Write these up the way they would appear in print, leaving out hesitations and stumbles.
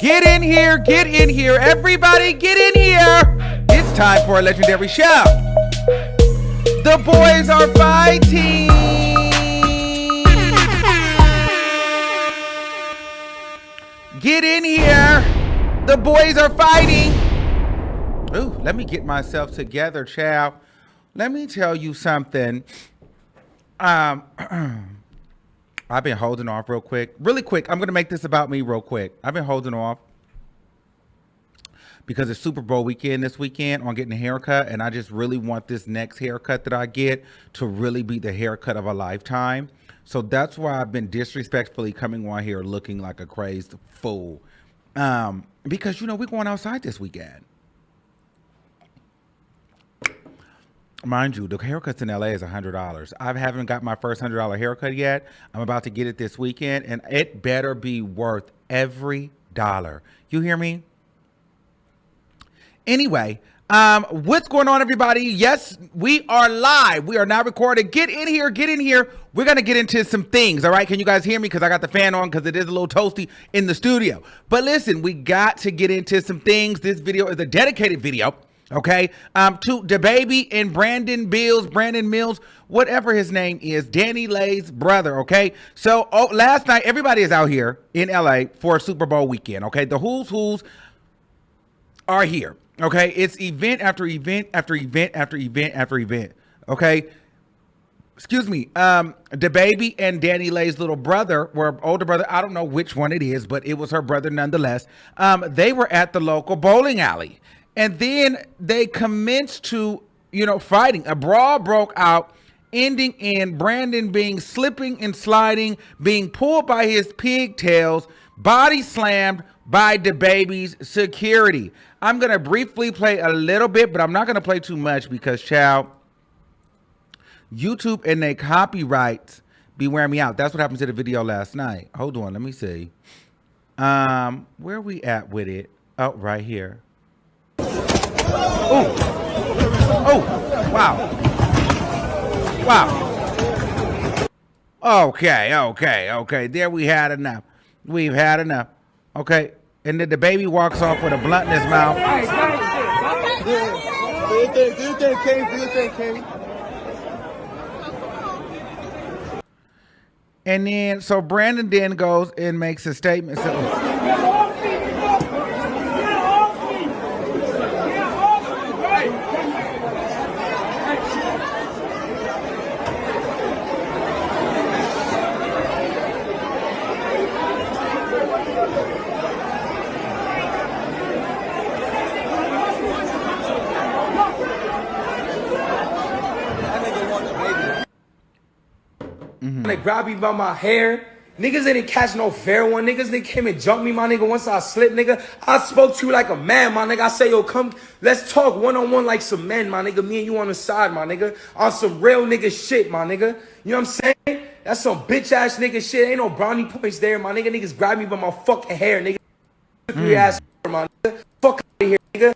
Get in here, get in here. Everybody get in here. It's time for a legendary show. The boys are fighting. Get in here. The boys are fighting. Ooh, let me get myself together, child. Let me tell you something. I've been holding off really quick. I'm going to make this about me real quick. I've been holding off because it's Super Bowl weekend this weekend on getting a haircut. And I just really want this next haircut that I get to really be the haircut of a lifetime. So that's why I've been disrespectfully coming on here looking like a crazed fool. Because, you know, we're going outside this weekend. Mind you, the haircuts in LA is $100. I haven't got my first $100 haircut yet. I'm about to get it this weekend, and it better be worth every dollar. You hear me? Anyway, what's going on, everybody? Yes, we are live. We are now recording. Get in here. Get in here. We're going to get into some things, all right? Can you guys hear me? Because I got the fan on because it is a little toasty in the studio. But listen, we got to get into some things. This video is a dedicated video. Okay, to DaBaby and Brandon Mills, whatever his name is, Danieleigh's brother. Okay, so last night everybody is out here in LA for Super Bowl weekend. Okay, the who's are here. Okay, it's event after event after event after event after event. Okay, excuse me. DaBaby and Danieleigh's little brother, or older brother, I don't know which one it is, but it was her brother nonetheless. They were at the local bowling alley. And then they commenced to, fighting. A brawl broke out, ending in Brandon being slipping and sliding, being pulled by his pigtails, body slammed by DaBaby's security. I'm going to briefly play a little bit, but I'm not going to play too much because, child, YouTube and their copyrights be wearing me out. That's what happened to the video last night. Hold on, let me see. Where are we at with it? Oh, right here. Oh, wow. Okay. There we had enough. We've had enough. Okay. And then DaBaby walks off with a blunt in his mouth. And then, so Brandon then goes and makes a statement. They grabbed me by my hair. Niggas didn't catch no fair one. Niggas they came and jumped me, my nigga. Once I slipped, nigga, I spoke to you like a man, my nigga. I say, yo, come, let's talk one-on-one like some men, my nigga. Me and you on the side, my nigga. On some real nigga shit, my nigga. You know what I'm saying? That's some bitch-ass nigga shit. Ain't no brownie points there, my nigga. Niggas grabbed me by my fucking hair, nigga. Your ass, my nigga. Fuck out of here, nigga.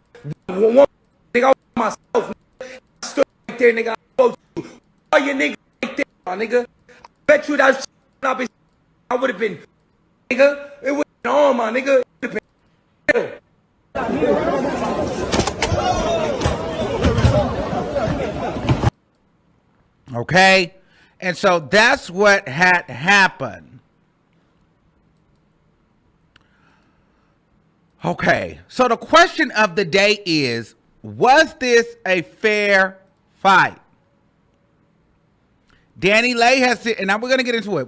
One nigga, I was myself, nigga. I stood right there, nigga. I spoke to you. All your niggas right there, my nigga. Bet you that shit I would have been, nigga. It would have been on, my nigga. It would have been. Okay, and so that's what had happened. Okay, so the question of the day is, was this a fair fight? Danileigh has, and now we're going to get into it.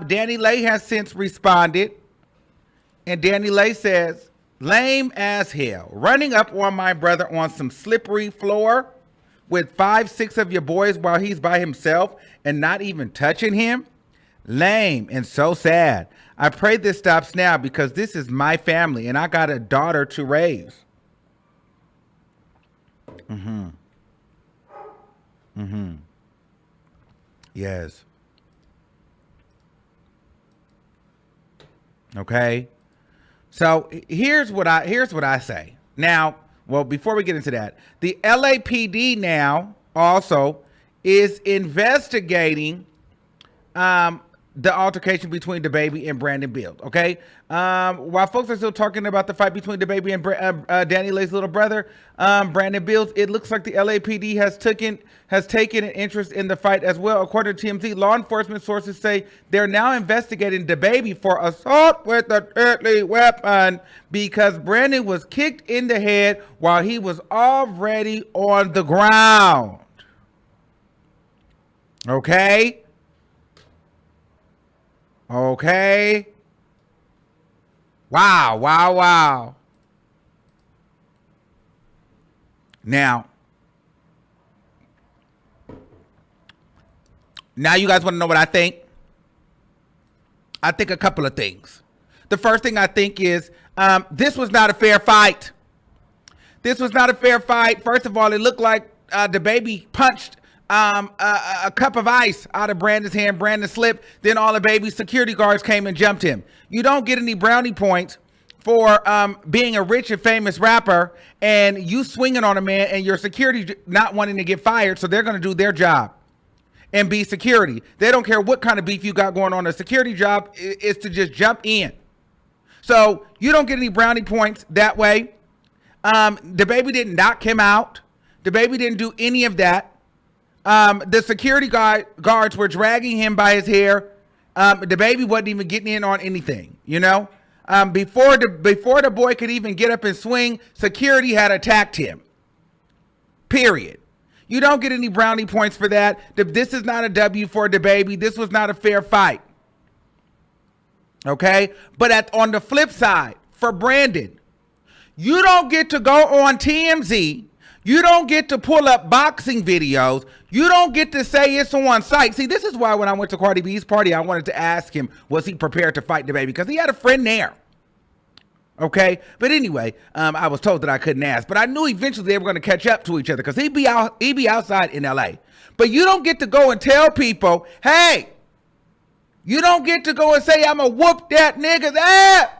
Danileigh has since responded, and Danileigh says, lame as hell. Running up on my brother on some slippery floor with 5-6 of your boys while he's by himself and not even touching him. Lame and so sad. I pray this stops now because this is my family and I got a daughter to raise. Yes. Okay. So here's what I say. Now, well, before we get into that, the LAPD now also is investigating the altercation between DaBaby and Brandon Bills. Okay, while folks are still talking about the fight between DaBaby and Danieleigh's little brother, Brandon Bills, it looks like the LAPD has taken an interest in the fight as well. According to TMZ, law enforcement sources say they're now investigating DaBaby for assault with a deadly weapon because Brandon was kicked in the head while he was already on the ground. Okay. Okay. Wow. Now you guys want to know what I think? I think a couple of things. The first thing I think is this was not a fair fight. This was not a fair fight. First of all, it looked like DaBaby punched a cup of ice out of Brandon's hand. Brandon slipped. Then all the baby's security guards came and jumped him. You don't get any brownie points for being a rich and famous rapper and you swinging on a man and your security not wanting to get fired, so they're going to do their job and be security. They don't care what kind of beef you got going on. A security job is to just jump in. So you don't get any brownie points that way. DaBaby didn't knock him out. DaBaby didn't do any of that. The security guards were dragging him by his hair. DaBaby wasn't even getting in on anything, you know? Before the boy could even get up and swing, security had attacked him. Period. You don't get any brownie points for that. This is not a W for DaBaby. This was not a fair fight. Okay? But on the flip side, for Brandon, you don't get to go on TMZ. You don't get to pull up boxing videos. You don't get to say it's on site. See, this is why when I went to Cardi B's party, I wanted to ask him, was he prepared to fight DaBaby? Because he had a friend there. Okay? But anyway, I was told that I couldn't ask. But I knew eventually they were going to catch up to each other because he'd be outside in LA. But you don't get to go and tell people, hey, you don't get to go and say, I'm going to whoop that nigga's ass.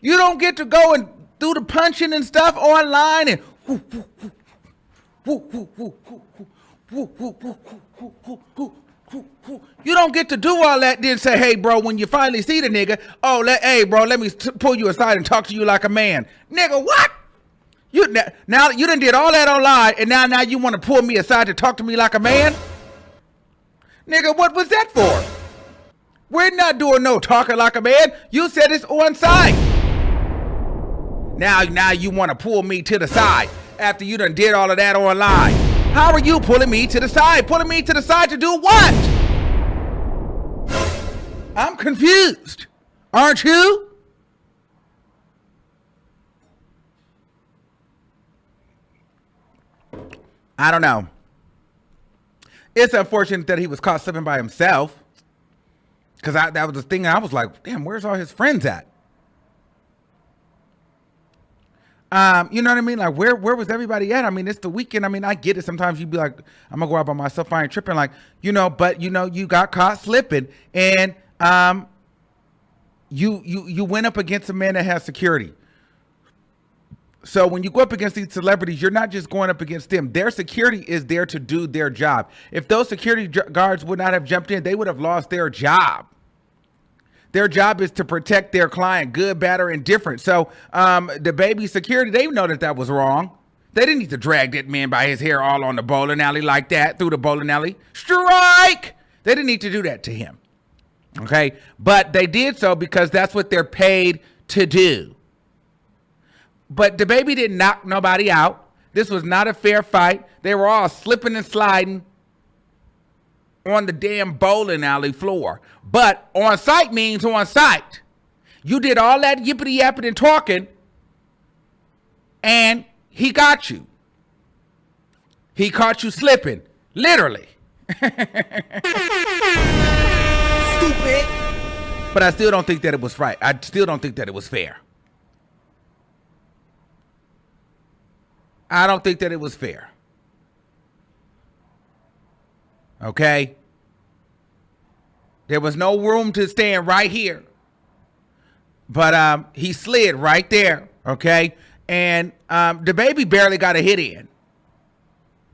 You don't get to go and do the punching and stuff online and you don't get to do all that, then say, hey, bro, when you finally see the nigga, hey, bro, let me pull you aside and talk to you like a man. Nigga, what? Now you done did all that online, and now you want to pull me aside to talk to me like a man? Nigga, what was that for? We're not doing no talking like a man. You said it's on site. Now you want to pull me to the side after you done did all of that online. How are you pulling me to the side? Pulling me to the side to do what? I'm confused. Aren't you? I don't know. It's unfortunate that he was caught slipping by himself. Because that was the thing. I was like, damn, where's all his friends at? You know what I mean? Like, where was everybody at? I mean, it's the weekend. I mean, I get it. Sometimes you'd be like, I'm gonna go out by myself. I ain't tripping. Like, but you got caught slipping, and you went up against a man that has security. So when you go up against these celebrities, you're not just going up against them. Their security is there to do their job. If those security guards would not have jumped in, they would have lost their job. Their job is to protect their client, good, bad, or indifferent. So DaBaby security, they know that was wrong. They didn't need to drag that man by his hair all on the bowling alley like that, through the bowling alley. Strike! They didn't need to do that to him. Okay? But they did so because that's what they're paid to do. But DaBaby didn't knock nobody out. This was not a fair fight. They were all slipping and sliding on the damn bowling alley floor. But on site means on site. You did all that yippity yapping and talking, and he got you. He caught you slipping, literally. Stupid. But I still don't think that it was right. I still don't think that it was fair. I don't think that it was fair. Okay? There was no room to stand right here. But he slid right there. Okay? And DaBaby barely got a hit in.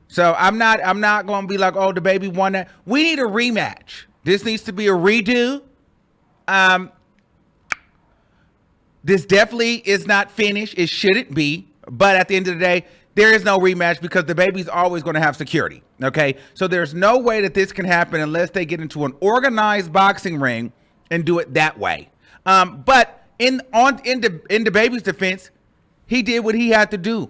So I'm not gonna be like, oh, DaBaby won that. We need a rematch. This needs to be a redo. This definitely is not finished. It shouldn't be. But at the end of the day, there is no rematch because the baby's always going to have security. Okay? So there's no way that this can happen unless they get into an organized boxing ring and do it that way. But in the baby's defense, he did what he had to do.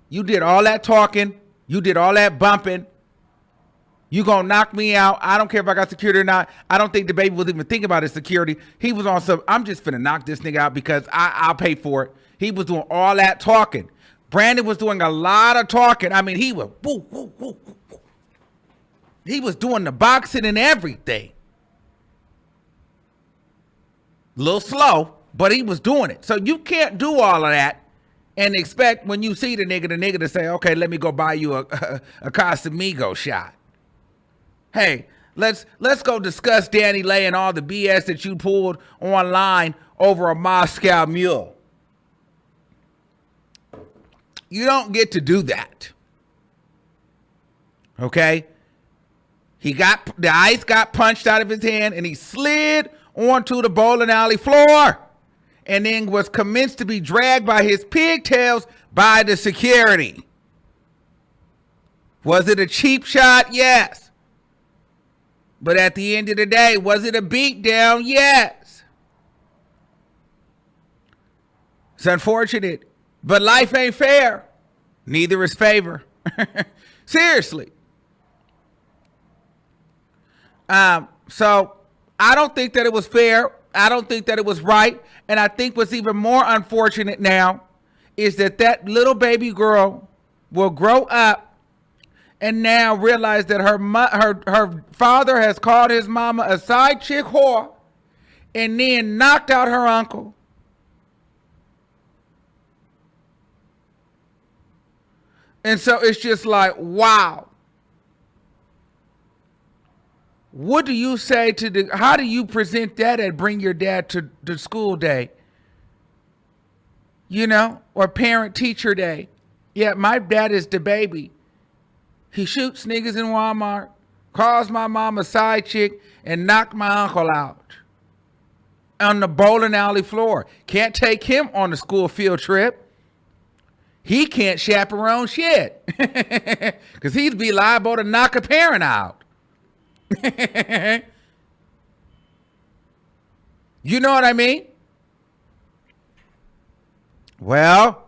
You did all that talking. You did all that bumping. You gonna knock me out. I don't care if I got security or not. I don't think the baby was even thinking about his security. He was on some, I'm just finna knock this nigga out because I'll pay for it. He was doing all that talking. Brandon was doing a lot of talking. I mean, he was woo, woo, woo, woo. He was doing the boxing and everything. A little slow, but he was doing it. So you can't do all of that and expect when you see the nigga to say, okay, let me go buy you a Casamigo shot. Hey, let's go discuss Danileigh and all the BS that you pulled online over a Moscow mule. You don't get to do that. Okay? The ice got punched out of his hand and he slid onto the bowling alley floor and then was commenced to be dragged by his pigtails by the security. Was it a cheap shot? Yes. But at the end of the day, was it a beatdown? Yes. It's unfortunate, but life ain't fair. Neither is favor. Seriously. So I don't think that it was fair. I don't think that it was right. And I think what's even more unfortunate now is that little baby girl will grow up and now realize that her father has called his mama a side chick whore and then knocked out her uncle. And so it's just like, wow. What do you say how do you present that and bring your dad to the school day? You know, or parent teacher day. Yeah, my dad is the baby. He shoots niggas in Walmart, calls my mom a side chick, and knocked my uncle out on the bowling alley floor. Can't take him on the school field trip. He can't chaperone shit because he'd be liable to knock a parent out. You know what I mean? Well,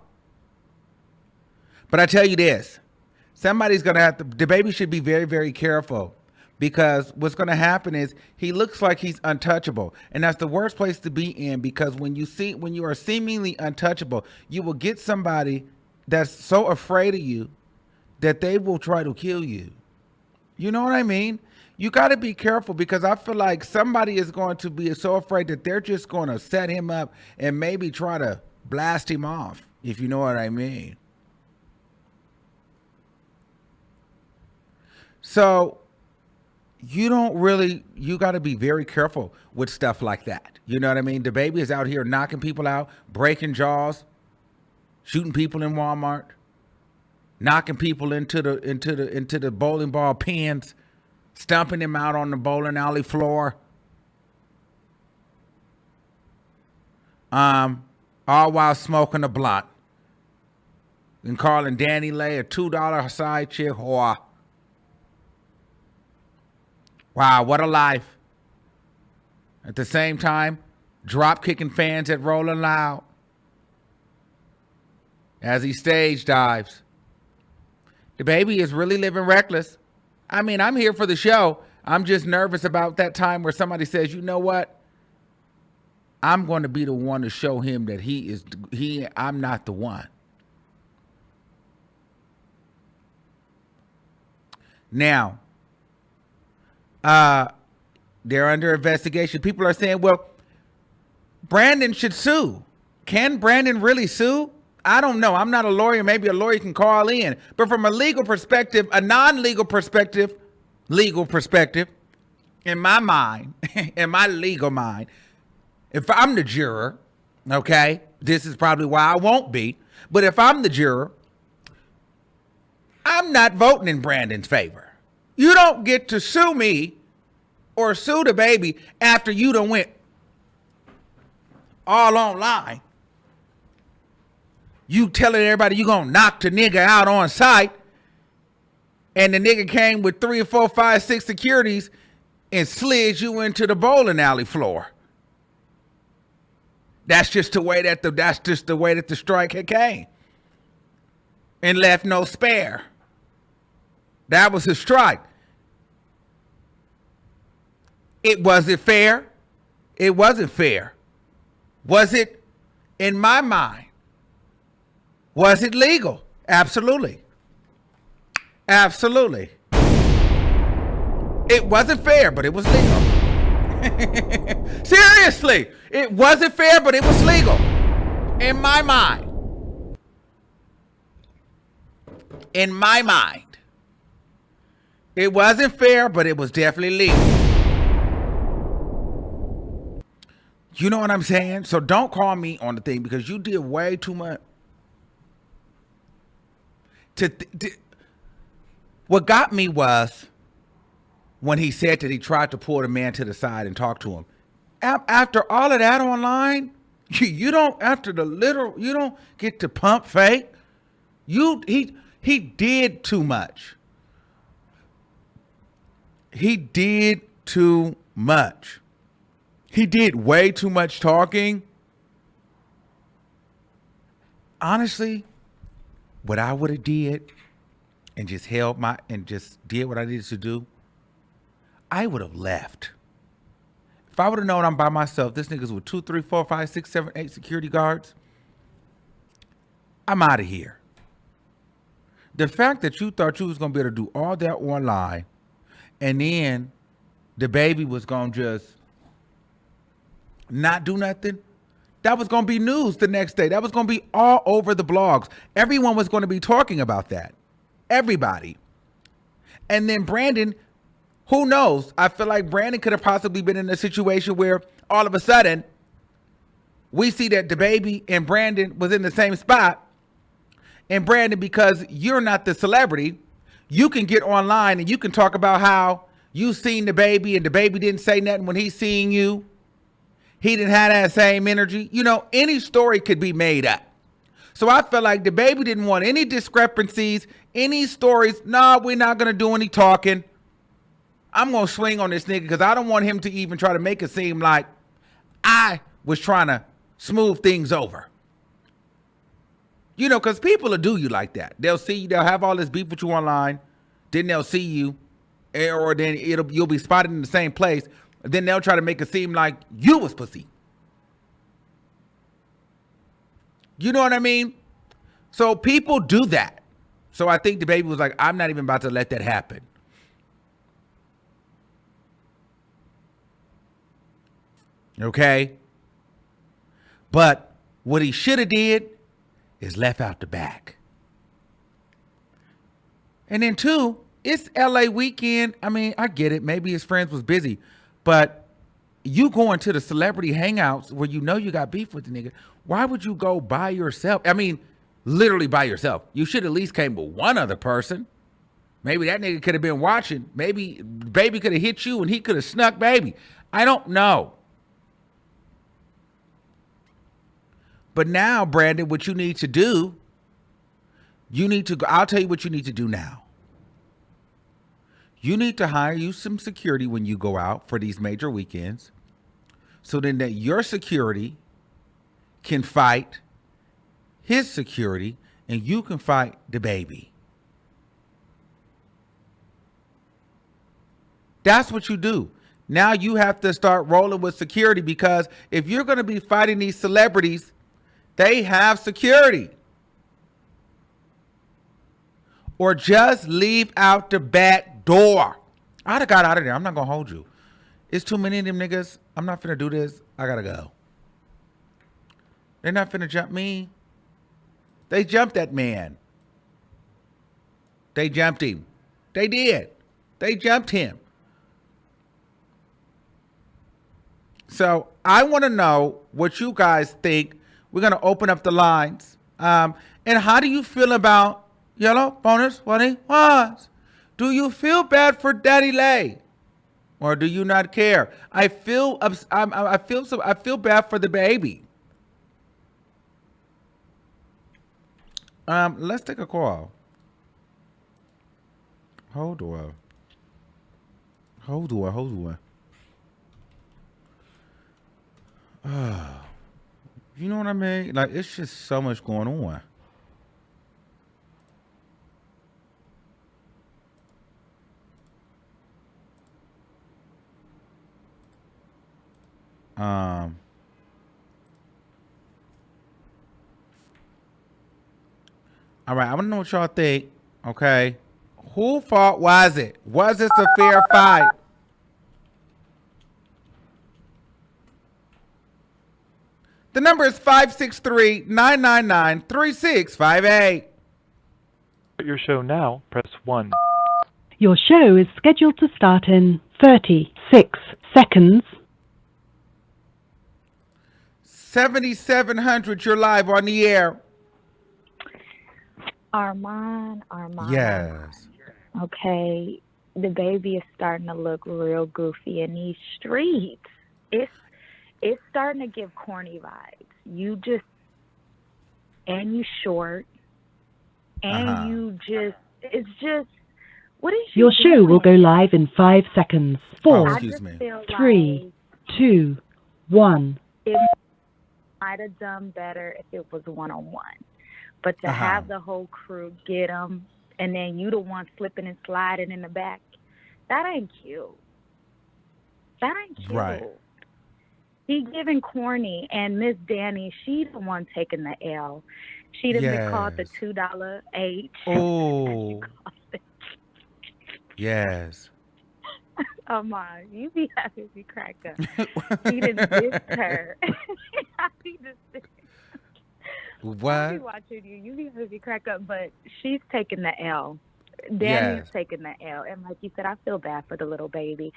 but I tell you this. Somebody's going to have to, the baby should be very, very careful because what's going to happen is he looks like he's untouchable. And that's the worst place to be in because when you are seemingly untouchable, you will get somebody that's so afraid of you that they will try to kill you. You know what I mean? You got to be careful because I feel like somebody is going to be so afraid that they're just going to set him up and maybe try to blast him off, if you know what I mean. So you got to be very careful with stuff like that. You know what I mean? The baby is out here knocking people out, breaking jaws, shooting people in Walmart, knocking people into the bowling ball pins, stumping them out on the bowling alley floor. All while smoking a blunt and calling Danileigh a $2 side chick whore. Wow, what a life. At the same time, drop kicking fans at Rolling Loud as he stage dives. The baby is really living reckless. I mean, I'm here for the show. I'm just nervous about that time where somebody says, you know what? I'm going to be the one to show him that I'm not the one. Now, they're under investigation. People are saying, well, Brandon should sue. Can Brandon really sue? I don't know. I'm not a lawyer. Maybe a lawyer can call in. But from a legal perspective, a non-legal perspective, in my mind, in my legal mind, if I'm the juror, okay, this is probably why I won't be, but if I'm the juror, I'm not voting in Brandon's favor. You don't get to sue me or sue the baby after you done went all online. You telling everybody you gonna knock the nigga out on sight, and the nigga came with 3 or 4, 5, 6 securities and slid you into the bowling alley floor. That's just the way that the strike had came. And left no spare. That was his strike. It wasn't fair. It wasn't fair. Was it, in my mind, was it legal? Absolutely. Absolutely. It wasn't fair, but it was legal. Seriously, it wasn't fair, but it was legal. In my mind. In my mind. It wasn't fair, but it was definitely legal. You know what I'm saying? So don't call me on the thing because you did way too much. What got me was when he said that he tried to pull the man to the side and talk to him. After all of that online, you don't, after the literal, you don't get to pump fake. He did too much. He did too much. He did way too much talking. Honestly, what I would have did and just just did what I needed to do, I would have left. If I would have known I'm by myself, this nigga's with 2, 3, 4, 5, 6, 7, 8 security guards, I'm out of here. The fact that you thought you was going to be able to do all that online and then the baby was going to just not do nothing, that was going to be news the next day. That was going to be all over the blogs. Everyone was going to be talking about that. Everybody. And then Brandon, who knows? I feel like Brandon could have possibly been in a situation where all of a sudden we see that the baby and Brandon was in the same spot. And Brandon, because you're not the celebrity, you can get online and you can talk about how you seen the baby and the baby didn't say nothing when he seen you. He didn't have that same energy. You know, any story could be made up. So I felt like the baby didn't want any discrepancies, any stories. No, we're not going to do any talking. I'm going to swing on this nigga because I don't want him to even try to make it seem like I was trying to smooth things over. You know, because people will do you like that. They'll see you, they'll have all this beef with you online, then they'll see you, or then you'll be spotted in the same place, then they'll try to make it seem like you was pussy. You know what I mean? So people do that. So I think the baby was like, I'm not even about to let that happen. Okay? But what he should have did is left out the back. And then 2, it's LA weekend. I mean, I get it. Maybe his friends was busy. But you going to the celebrity hangouts where you know you got beef with the nigga, why would you go by yourself? I mean, literally by yourself. You should at least came with one other person. Maybe that nigga could have been watching. Maybe baby could have hit you and he could have snuck baby. I don't know. But now, Brandon, what you need to do, I'll tell you what you need to do now. You need to hire you some security when you go out for these major weekends so then that your security can fight his security and you can fight the baby. That's what you do. Now you have to start rolling with security because if you're going to be fighting these celebrities, they have security. Or just leave out the back door. I'd have got out of there. I'm not going to hold you. It's too many of them niggas. I'm not finna do this. I got to go. They're not finna jump me. They jumped that man. They jumped him. They did. They jumped him. So I want to know what you guys think. We're going to open up the lines. And how do you feel about yellow bonus 21? Do you feel bad for Danileigh? or do you not care? I feel I feel bad for the baby. Let's take a call. Hold on. Hold on. Hold on. You know what I mean? Like, it's just so much going on. All right, I want to know what y'all think. Okay, who fault was it? Was this a fair fight? The number is 563-999-3658. Your show now, press 1. Your show is scheduled to start in 36 seconds. 7700, you're live on the air. Armon. Yes. Okay, the baby is starting to look real goofy in these streets. It's starting to give corny vibes. You short, and it's just, what is Your show will go live in 5 seconds. 4, excuse me. 3, 2, 1. It might have done better if it was one-on-one. But to have the whole crew get him, and then you the one slipping and sliding in the back, that ain't cute. That ain't cute. Right. He giving corny, and Miss Danny, she the one taking the L. She done been called the $2 H. Oh. Yes. Oh my, you be having me crack up. He done dissed her. He just What? I be watching you. You be having me crack up, but she's taking the L. Danny is taking the L. And like you said, I feel bad for the little baby.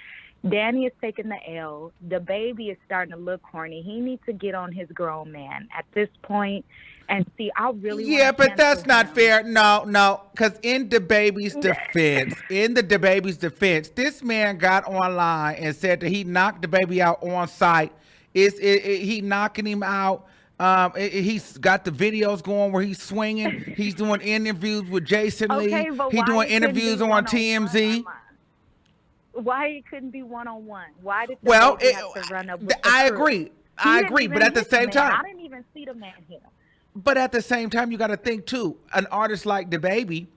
Danny is taking the L. The baby is starting to look corny. He needs to get on his grown man at this point and see. I really but that's not fair. No, because in the baby's defense, this man got online and said that he knocked the baby out on site. He knocking him out. He's got the videos going where he's swinging. He's doing interviews with Jason Lee. He's doing interviews on TMZ. Why it couldn't be one-on-one? Why did the baby have to run up with the I crew? I agree, but at the same time, I didn't even see the man here. But at the same time, you got to think too. An artist like the baby,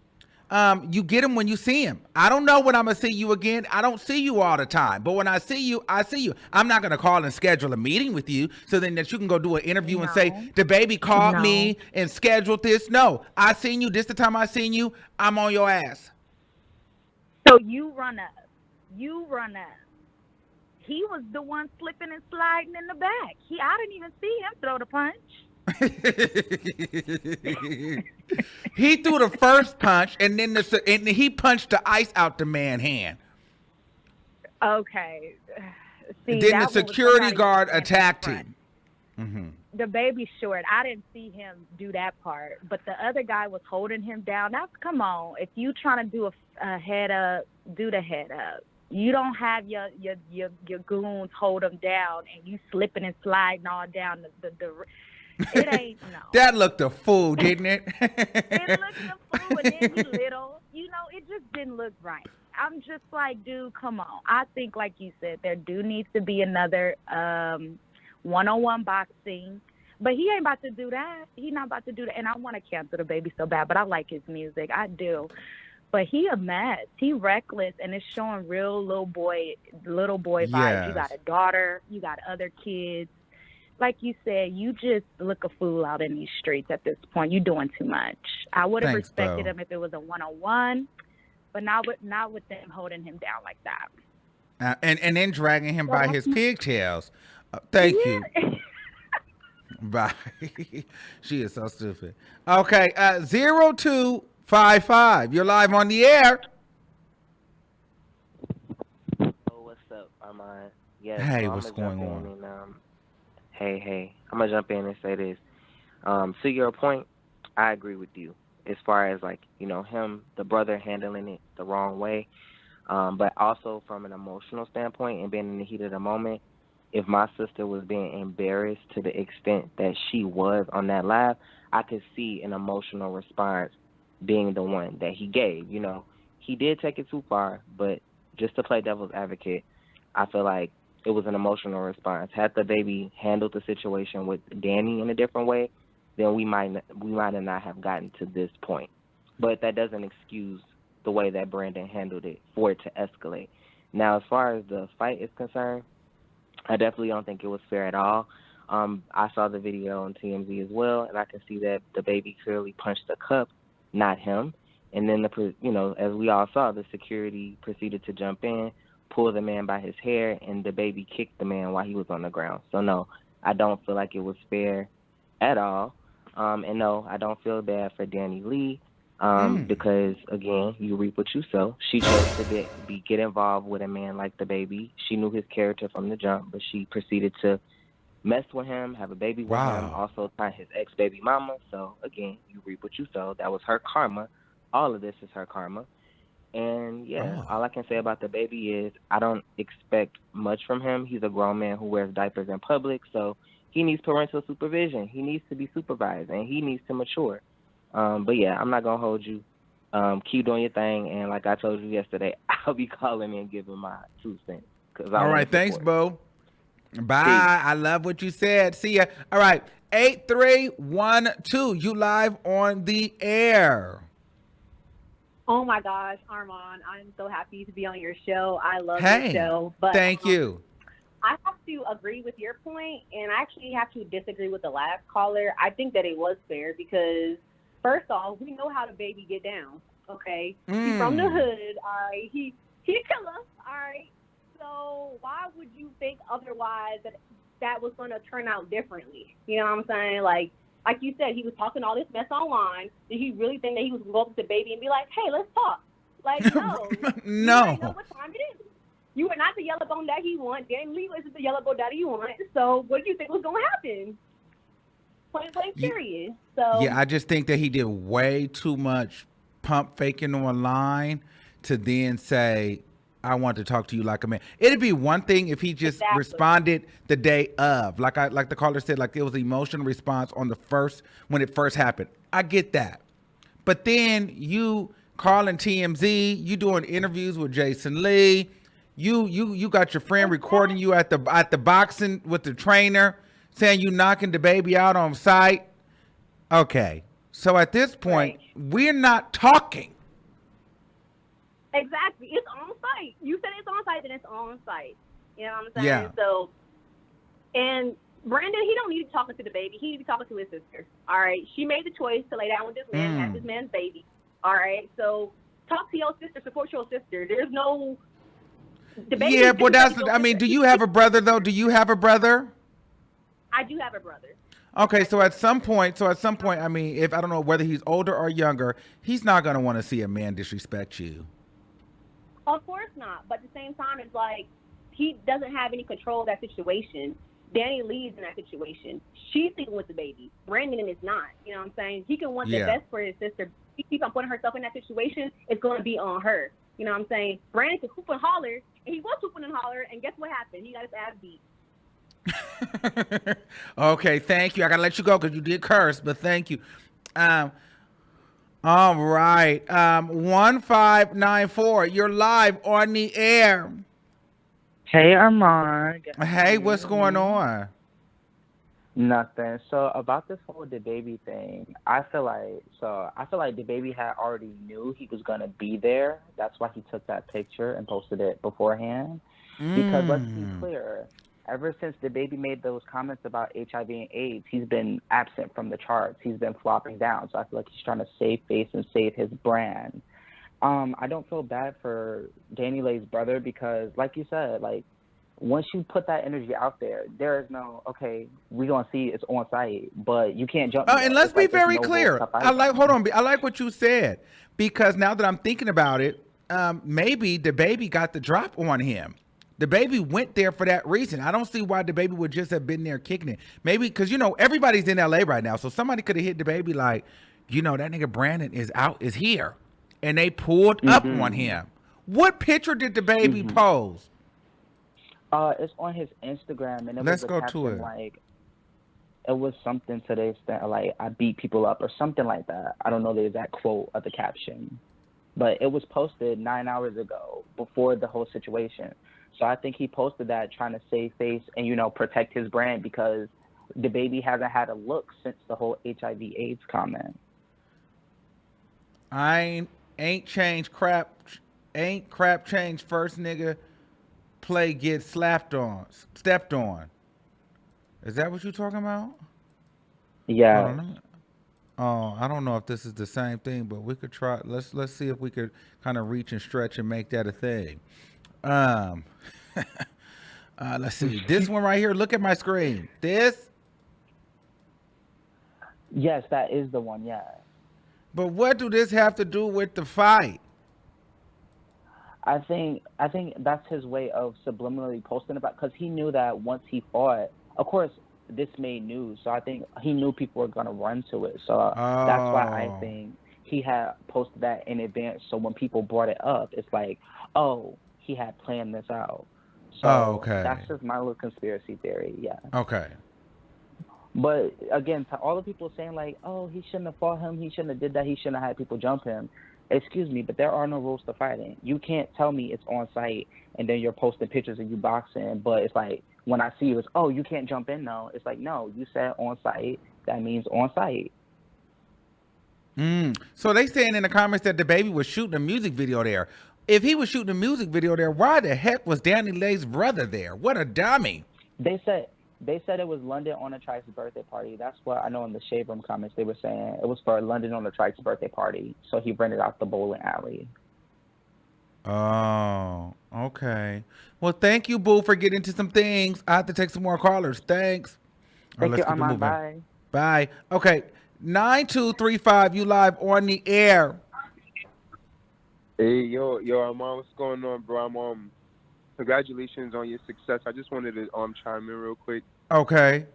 you get him when you see him. I don't know when I'm gonna see you again. I don't see you all the time, but when I see you, I see you. I'm not gonna call and schedule a meeting with you so then that you can go do an interview and say the baby called me and scheduled this. No, I seen you. This the time I seen you. I'm on your ass. So you run up. He was the one slipping and sliding in the back. I didn't even see him throw the punch. He threw the first punch, and then he punched the ice out the man's hand. Okay. See, then the security guard attacked him. Mm-hmm. The baby's short. I didn't see him do that part, but the other guy was holding him down. Come on. If you trying to do a head up, do the head up. You don't have your goons hold him down, and you slipping and sliding all down the it ain't, no. That looked a fool, didn't it? It looked a fool, and then he little. It just didn't look right. I'm just like, dude, come on. I think, like you said, there needs to be another one-on-one boxing. But he ain't about to do that. He not about to do that. And I want to cancel the baby so bad, but I like his music. I do. But he a mess. He reckless, and it's showing real little boy vibes. Yes. You got a daughter. You got other kids. Like you said, you just look a fool out in these streets at this point. You're doing too much. I would have respected him if it was a one-on-one, but not with them holding him down like that. And then dragging him by his pigtails. Thank you. Bye. She is so stupid. Okay, 0255. You're live on the air. Oh, what's up, Armon? Yes, hey, what's going on? And, hey, I'm gonna jump in and say this. To your point, I agree with you as far as him, the brother handling it the wrong way. But also from an emotional standpoint and being in the heat of the moment, if my sister was being embarrassed to the extent that she was on that live, I could see an emotional response being the one that he gave. You know, he did take it too far, but just to play devil's advocate, I feel like it was an emotional response. Had the baby handled the situation with Danny in a different way, then we might not have gotten to this point. But that doesn't excuse the way that Brandon handled it for it to escalate. Now, as far as the fight is concerned, I definitely don't think it was fair at all. I saw the video on TMZ as well, and I can see that the baby clearly punched the cup, not him. And then, as we all saw, the security proceeded to jump in, pull the man by his hair, and the baby kicked the man while he was on the ground. So, no, I don't feel like it was fair at all. And, no, I don't feel bad for Danileigh because, again, you reap what you sow. She chose to get involved with a man like the baby. She knew his character from the jump, but she proceeded to mess with him, have a baby with him, also find his ex-baby mama. So, again, you reap what you sow. That was her karma. All of this is her karma. And, all I can say about the baby is I don't expect much from him. He's a grown man who wears diapers in public, so he needs parental supervision. He needs to be supervised, and he needs to mature. But, I'm not going to hold you. Keep doing your thing, and like I told you yesterday, I'll be calling in and giving my 2 cents. All right, thanks, Bo. Bye. Peace. I love what you said. See ya. All right, 8312, you live on the air. Oh my gosh, Armon, I'm so happy to be on your show. I love your show. But thank you. I have to agree with your point, and I actually have to disagree with the last caller. I think that it was fair because, first off, we know how the baby get down, okay? He's from the hood, all right? He a killer, all right? So why would you think otherwise that was going to turn out differently? You know what I'm saying? Like you said, he was talking all this mess online. Did he really think that he was going to go up to the baby and be like, hey, let's talk? Like, no. No. You know what time it is. You are not the yellow bone daddy you want. Danileigh isn't the yellow bone daddy you want. So what do you think was going to happen? Point blank period. So yeah, I just think that he did way too much pump faking online to then say, I want to talk to you like a man. It'd be one thing if he just responded the day of, like the caller said, like it was an emotional response on when it first happened. I get that, but then you calling TMZ, you doing interviews with Jason Lee, you got your friend recording you at the boxing with the trainer, saying you knocking the baby out on site. Okay, so at this point, we're not talking. Exactly. It's on site. You said it's on site, then it's on site. You know what I'm saying? Yeah. So, and Brandon, he don't need to be talking to the baby. He need to be talking to his sister. All right. She made the choice to lay down with this man, have this man's baby. All right. So, talk to your sister, support your sister. There's no debate. Yeah, but do you have a brother, though? Do you have a brother? I do have a brother. Okay, so at some point, I mean, if I don't know whether he's older or younger, he's not going to want to see a man disrespect you. Of course not. But at the same time, it's like he doesn't have any control of that situation. Danileigh is in that situation. She's sleeping with the baby. Brandon is not. You know what I'm saying? He can want the best for his sister. If he keeps on putting herself in that situation, it's going to be on her. You know what I'm saying? Brandon can hoop and holler, and he was hooping and holler, and guess what happened? He got his ass beat. Okay, thank you. I got to let you go because you did curse, but thank you. All right. 1594, you're live on the air. Hey, Armon. Hey, what's going on? Nothing. So about this whole DaBaby thing, I feel like DaBaby had already knew he was gonna be there. That's why he took that picture and posted it beforehand. Because let's be clear, ever since DaBaby made those comments about HIV and AIDS, he's been absent from the charts. He's been flopping down. So I feel like he's trying to save face and save his brand. I don't feel bad for Danileigh's brother because, like you said, like once you put that energy out there, there is no, okay, we're going to see it's on site, but you can't jump. And let's be very clear. I like what you said, because now that I'm thinking about it, maybe DaBaby got the drop on him. DaBaby went there for that reason. I don't see why DaBaby would just have been there kicking it. Maybe because, everybody's in LA right now. So somebody could have hit DaBaby like, that nigga Brandon is here. And they pulled up on him. What picture did the baby pose? It's on his Instagram, and it Let's was a go to caption it. like, it was something to the extent like, I beat people up or something like that. I don't know the exact quote of the caption, but it was posted 9 hours ago before the whole situation. So I think he posted that trying to save face and, you know, protect his brand, because the baby hasn't had a look since the whole HIV/AIDS comment. Ain't changed crap. Ain't crap changed. First nigga play get stepped on. Is that what you talking about? Yeah. I don't know. Oh, I don't know if this is the same thing, but we could try. Let's see if we could kind of reach and stretch and make that a thing. Let's see this one right here. Look at my screen. This. Yes, that is the one. Yeah. But what do this have to do with the fight? I think that's his way of subliminally posting about, because he knew that once he fought, of course, this made news. So I think he knew people were gonna run to it. So that's why I think he had posted that in advance. So when people brought it up, it's like, oh, he had planned this out. So okay. That's just my little conspiracy theory. Yeah. Okay. But again, to all the people saying like, oh, he shouldn't have fought him, he shouldn't have did that, he shouldn't have had people jump him. Excuse me, but there are no rules to fighting. You can't tell me it's on site and then you're posting pictures of you boxing, but it's like when I see you, it's, oh, you can't jump in now. It's like, no, you said on site. That means on site. So they saying in the comments that the baby was shooting a music video there. If he was shooting a music video there, why the heck was Danileigh's brother there? What a dummy. They said it was London on a Trike's birthday party. That's what I know in the Shade Room comments. They were saying it was for London on a Trike's birthday party. So he rented out the bowling alley. Oh, okay. Well, thank you, Boo, for getting into some things. I have to take some more callers. Thanks. Thank you, Armon. Bye. Bye. Okay. 9235, you live on the air. Hey, yo, Armon, what's going on, bro? I'm congratulations on your success. I just wanted to chime in real quick. Okay.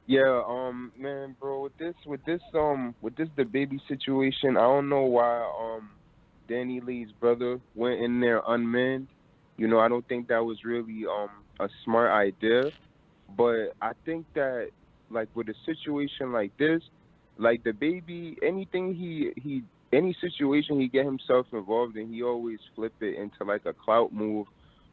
Yeah, man, bro, with this the baby situation, I don't know why Danileigh's brother went in there unmanned. You know, I don't think that was really a smart idea. But I think that like with a situation like this, like the baby, anything any situation he get himself involved in, he always flip it into like a clout move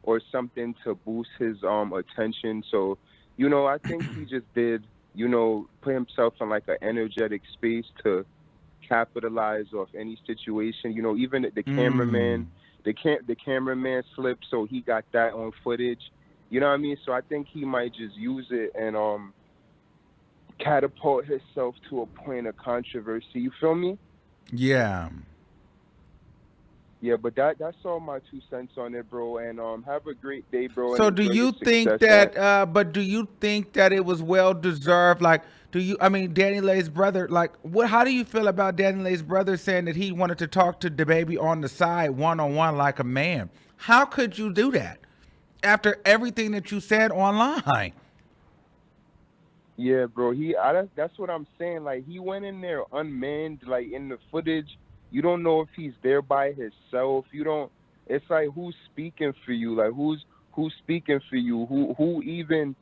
or something to boost his attention. So, you know, I think he just did, you know, put himself in like an energetic space to capitalize off any situation. You know, even the cameraman, the cameraman slipped, so he got that on footage. You know what I mean? So I think he might just use it and catapult himself to a point of controversy. You feel me? Yeah. Yeah, but that's all my 2 cents on it, bro. And have a great day, bro. So do you think that but do you think that it was well deserved? Like, Danileigh's brother, like, how do you feel about Danileigh's brother saying that he wanted to talk to the baby on the side, one-on-one, like a man? How could you do that after everything that you said online? Yeah, bro. That's what I'm saying. Like, he went in there unmanned, like in the footage. You don't know if he's there by himself. You don't. It's like, who's speaking for you? Like, who's speaking for you? Who even?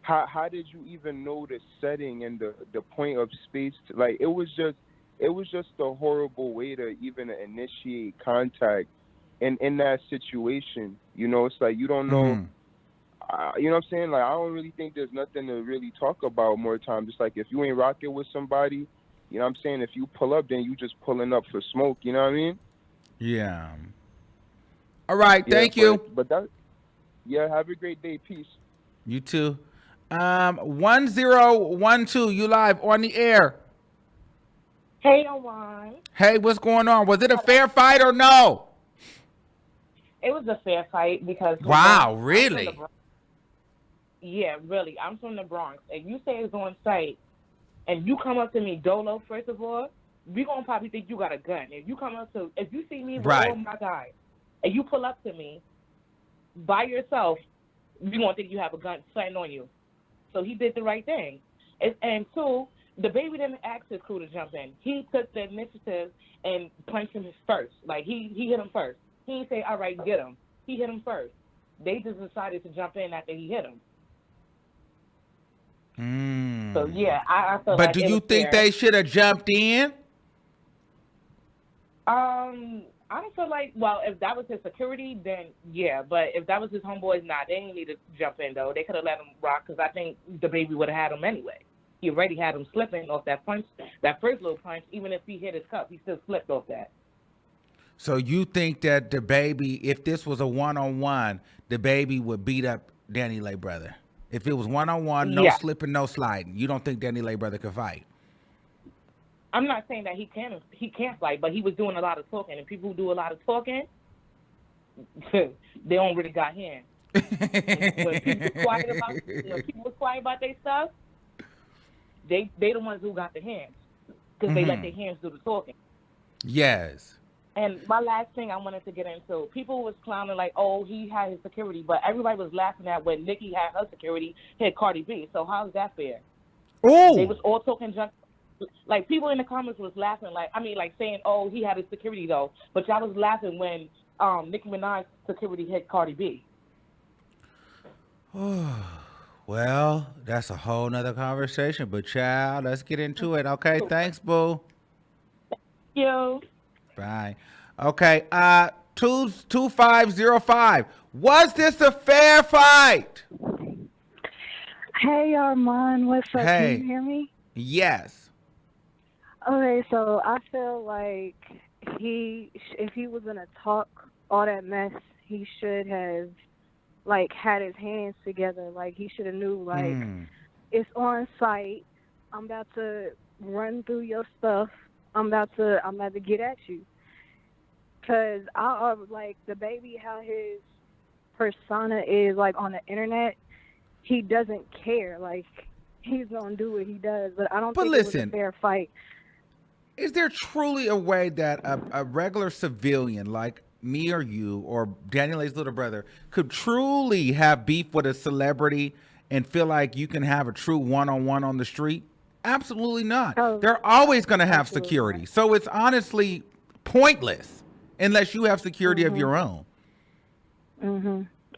How did you even know the setting and the point of space? Like, it was just a horrible way to even initiate contact in that situation. You know, it's like you don't know. You know what I'm saying? Like, I don't really think there's nothing to really talk about more time. Just like if you ain't rocking with somebody, you know what I'm saying? If you pull up, then you just pulling up for smoke. You know what I mean? Yeah. All right. Thank you. But have a great day. Peace. You too. 1012, you live on the air. Hey, Armon. Hey, what's going on? Was it a fair fight or no? It was a fair fight because... Wow, really? Yeah, really. I'm from the Bronx. And you say it's on site, and you come up to me dolo, first of all, we going to probably think you got a gun. If you see me with all my guys, and you pull up to me by yourself, we going to think you have a gun sitting on you. So he did the right thing. And two, the baby didn't ask his crew to jump in. He took the initiative and punched him first. Like, he hit him first. He didn't say, all right, get him. He hit him first. They just decided to jump in after he hit him. So, yeah, I feel like But do you think they should have jumped in? I don't feel like, well, if that was his security, then yeah. But if that was his homeboys, nah, they didn't need to jump in, though. They could have let him rock because I think the baby would have had him anyway. He already had him slipping off that punch, that first little punch. Even if he hit his cup, he still slipped off that. So you think that the baby, if this was a one-on-one, the baby would beat up Danileigh brother? If it was one-on-one, no slipping, no sliding, you don't think Danileigh brother could fight? I'm not saying that he can't fight, but he was doing a lot of talking, and people who do a lot of talking, they don't really got hands. When people was quiet about their stuff, they the ones who got the hands because they let their hands do the talking. Yes. And my last thing I wanted to get into, people was clowning like, oh, he had his security, but everybody was laughing at when Nicki had her security hit Cardi B. So how is that fair? Oh. They was all talking junk. Like, people in the comments was laughing, like saying, oh, he had his security, though. But y'all was laughing when Nicki Minaj's security hit Cardi B. Well, that's a whole nother conversation. But, child, let's get into it. Okay, thanks, boo. Thank you. Bye. Okay, 2505. Was this a fair fight? Hey, Armon, what's up? Hey. Can you hear me? Yes. Okay, so I feel like if he was gonna talk all that mess, he should have had his hands together. Like, he should have knew it's on site. I'm about to run through your stuff. I'm about to get at you. Cause I the baby, how his persona is on the internet, he doesn't care. Like, he's gonna do what he does. But I don't think it was a fair fight. Is there truly a way that a regular civilian like me or you or Danileigh's little brother could truly have beef with a celebrity and feel like you can have a true one-on-one on the street? Absolutely not. Oh, they're always going to have security. So it's honestly pointless unless you have security of your own.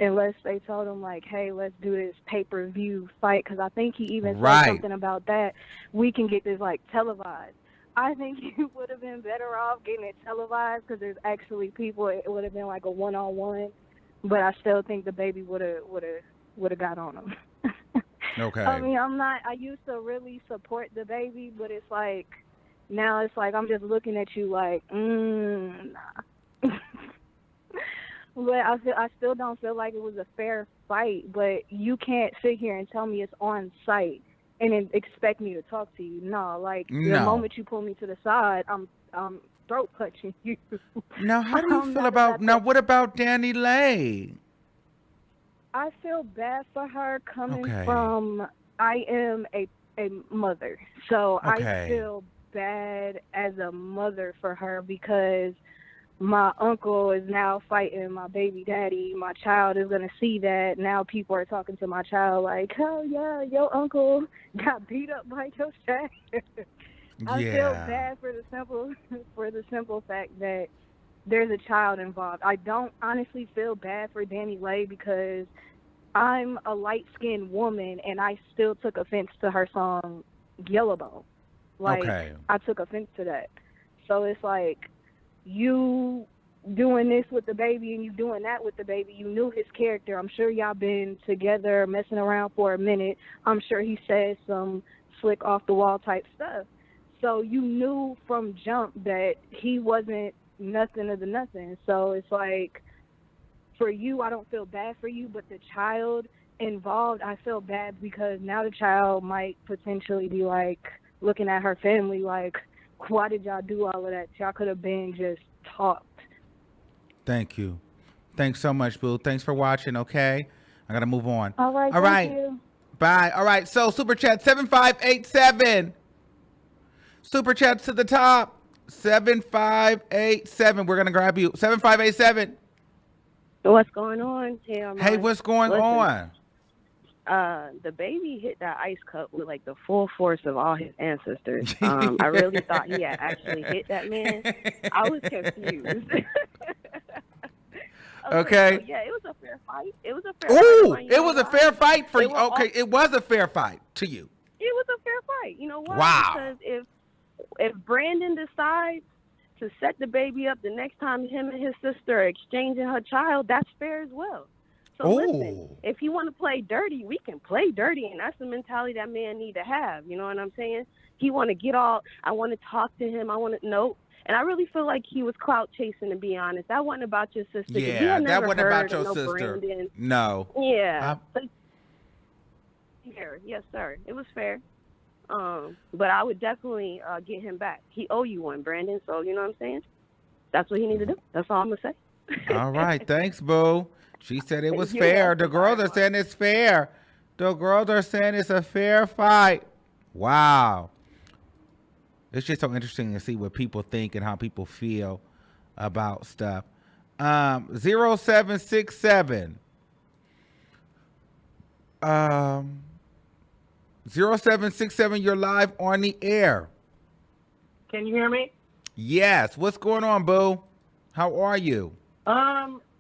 Unless they told him, hey, let's do this pay-per-view fight, because I think he even said something about that. We can get this, televised. I think you would have been better off getting it televised because there's actually people. It would have been a one-on-one, but I still think the baby would have got on him. Okay. I mean, I used to really support the baby, but it's now it's I'm just looking at you nah. But I still don't feel like it was a fair fight. But you can't sit here and tell me it's on site and then expect me to talk to you. No, the moment you pull me to the side, I'm throat punching you. Now, how do you feel about what about Danileigh? I feel bad for her coming from, I am a mother. So I feel bad as a mother for her because my uncle is now fighting my baby daddy. My child is going to see that. Now people are talking to my child oh, yeah, your uncle got beat up by your dad. I feel bad for the simple fact that there's a child involved. I don't honestly feel bad for Danileigh because I'm a light-skinned woman and I still took offense to her song Yellow Bone. I took offense to that. So it's you doing this with the baby and you doing that with the baby. You knew his character. I'm sure y'all been together messing around for a minute. I'm sure he said some slick off-the-wall type stuff. So you knew from jump that he wasn't nothing of the nothing. So it's for you, I don't feel bad for you, but the child involved, I feel bad because now the child might potentially be looking at her family why did y'all do all of that? Y'all could have been just talked. Thank you. Thanks so much, boo. Thanks for watching, okay? I got to move on. All right, thank you. Bye. All right, so Super Chat 7587. Super Chats to the top. 7587. We're going to grab you. 7587. What's going on? Hey, what's going on? The baby hit that ice cup with the full force of all his ancestors. I really thought he had actually hit that man. I was confused. Okay. So, yeah, it was a fair fight. It was a fair Ooh, fight. it was a fair fight for you. Okay, Okay, it was a fair fight to you. it was a fair fight. You know why? Wow. Because if Brandon decides to set the baby up the next time him and his sister are exchanging her child, that's fair as well. So listen, if he want to play dirty, we can play dirty, and that's the mentality that man need to have. You know what I'm saying? He want to get all, I want to talk to him. I want to know. And I really feel like he was clout chasing, to be honest. That wasn't about your sister. Yeah, that wasn't about your no sister. Brandon. No. Yeah. Fair. Yes, sir. It was fair. But I would definitely get him back. He owe you one, Brandon. So, you know what I'm saying? That's what he need to do. That's all I'm going to say. All right. Thanks, boo. She said it was You're fair. welcome. The girls are saying it's fair. The girls are saying it's a fair fight. Wow. It's just so interesting to see what people think and how people feel about stuff. 0767. 0767, you're live on the air. Can you hear me? Yes. What's going on, boo? How are you?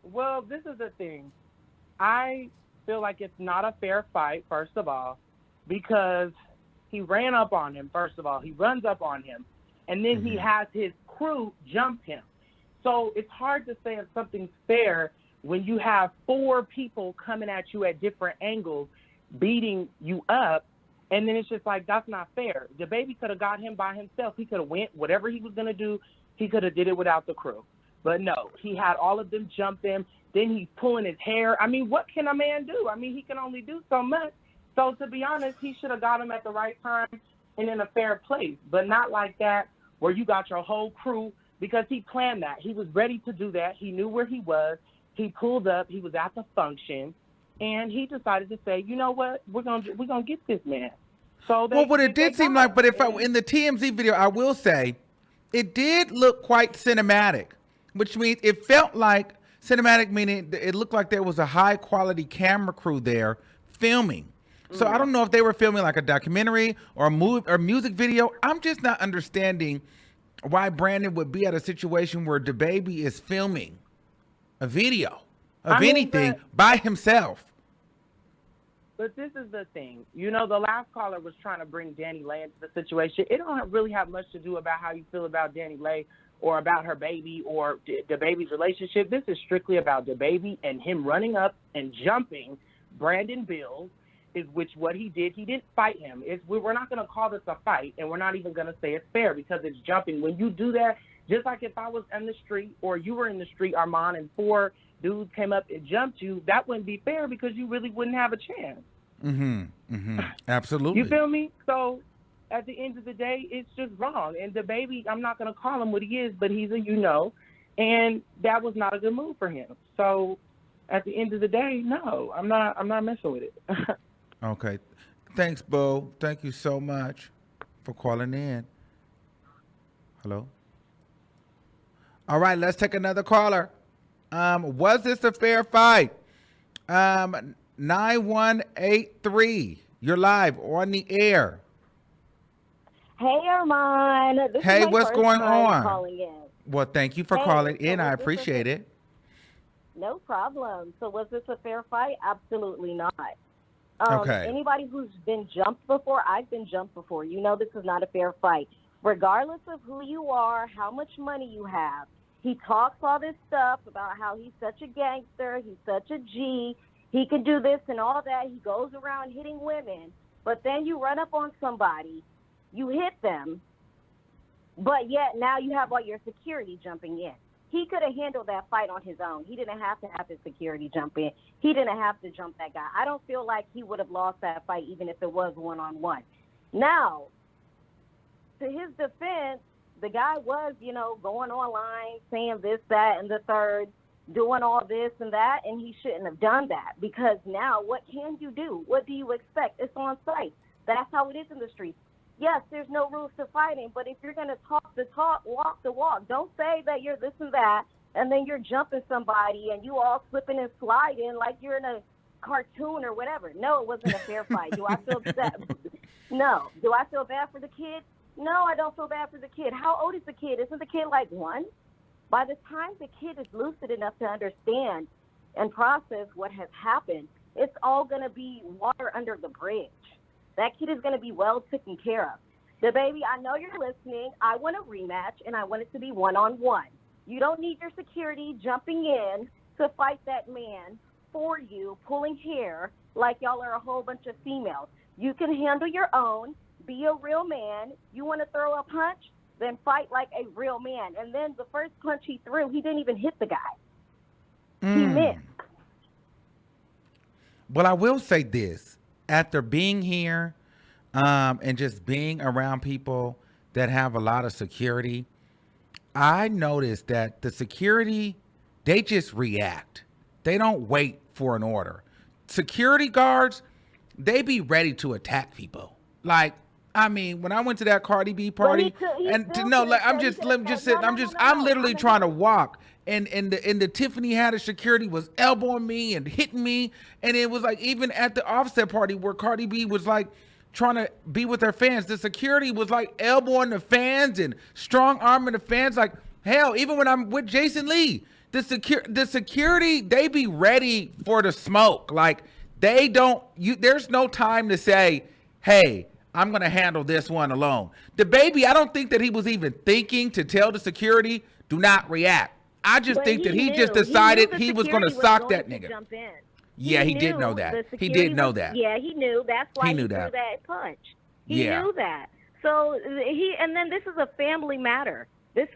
Well, this is the thing. I feel like it's not a fair fight, first of all, because he ran up on him, first of all. He runs up on him, and then he has his crew jump him. So it's hard to say if something's fair when you have 4 people coming at you at different angles, beating you up, and then it's just like, that's not fair. The baby could have got him by himself. He could have went, whatever he was going to do, he could have did it without the crew. But no, he had all of them jump him. Then he's pulling his hair. I mean, what can a man do? I mean, he can only do so much. So to be honest, he should have got him at the right time and in a fair place, but not like that where you got your whole crew, because he planned that. He was ready to do that. He knew where he was. He pulled up. He was at the function, and he decided to say, you know what, we're gonna get this man. So well, what it did seem like, but if in the TMZ video, I will say, it did look quite cinematic, which means it felt like cinematic, meaning it looked like there was a high quality camera crew there filming. So I don't know if they were filming like a documentary or a movie or music video. I'm just not understanding why Brandon would be at a situation where DaBaby is filming a video of anything by himself. But this is the thing. You know, the last caller was trying to bring Danileigh into the situation. It don't really have much to do about how you feel about Danileigh or about her baby or DaBaby's relationship. This is strictly about DaBaby and him running up and jumping Brandon Bills, is which what he did. He didn't fight him. We're not going to call this a fight, and we're not even going to say it's fair because it's jumping. When you do that, just like if I was in the street or you were in the street, Armon, and 4 dudes came up and jumped you, that wouldn't be fair because you really wouldn't have a chance. Absolutely. You feel me? So at the end of the day, it's just wrong. And DaBaby, I'm not going to call him what he is, but he's a and that was not a good move for him. So at the end of the day, no, I'm not messing with it. Okay. Thanks, Bo. Thank you so much for calling in. Hello? All right, let's take another caller. Was this a fair fight? 9183. You're live on the air. Hey, Armon. This Hey, is my what's first going time on? calling in. Well, thank you for Hey, calling so in. I was this appreciate it. No problem. So was this a fair fight? Absolutely not. Okay. Anybody who's been jumped before, I've been jumped before. You know this is not a fair fight. Regardless of who you are, how much money you have, he talks all this stuff about how he's such a gangster, he's such a G, he can do this and all that. He goes around hitting women, but then you run up on somebody, you hit them, but yet now you have all your security jumping in. He could have handled that fight on his own. He didn't have to have his security jump in. He didn't have to jump that guy. I don't feel like he would have lost that fight even if it was one-on-one. Now, to his defense, the guy was, going online, saying this, that, and the third, doing all this and that, and he shouldn't have done that because now what can you do? What do you expect? It's on site. That's how it is in the streets. Yes, there's no rules to fighting, but if you're going to talk the talk, walk the walk, don't say that you're this and that, and then you're jumping somebody and you all slipping and sliding like you're in a cartoon or whatever. No, it wasn't a fair fight. Do I feel bad? No. Do I feel bad for the kid? No, I don't feel bad for the kid. How old is the kid? Isn't the kid like 1? By the time the kid is lucid enough to understand and process what has happened, it's all going to be water under the bridge. That kid is going to be well taken care of. The baby, I know you're listening. I want a rematch, and I want it to be one-on-one. You don't need your security jumping in to fight that man for you, pulling hair like y'all are a whole bunch of females. You can handle your own. Be a real man. You want to throw a punch? Then fight like a real man. And then the first punch he threw, he didn't even hit the guy. He missed. Well, I will say this. After being here and just being around people that have a lot of security, I noticed that the security, they just react. They don't wait for an order. Security guards, they be ready to attack people. Like, I mean, when I went to that Cardi B party, I'm literally trying to walk, and the Tiffany Haddish security was elbowing me and hitting me, and it was like even at the Offset party where Cardi B was like trying to be with her fans, the security was like elbowing the fans and strong arming the fans. Like hell, even when I'm with Jason Lee, the security, they be ready for the smoke. Like they don't. There's no time to say, hey, I'm going to handle this one alone. The baby, I don't think that he was even thinking to tell the security, do not react. I just think that he just decided he was going to sock that nigga. Yeah, he did know that. He did know that. Yeah, he knew. That's why he threw that punch. He knew that. So and then this is a family matter. This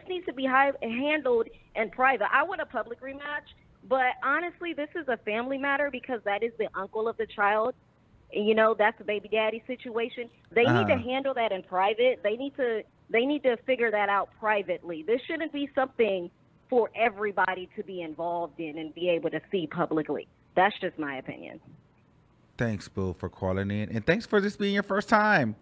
needs to be handled in private. I want a public rematch, but honestly, this is a family matter because that is the uncle of the child. You know, that's a baby daddy situation. They need to handle that in private. They need to figure that out privately. This shouldn't be something for everybody to be involved in and be able to see publicly. That's just my opinion. Thanks, Boo, for calling in. And thanks for this being your first time.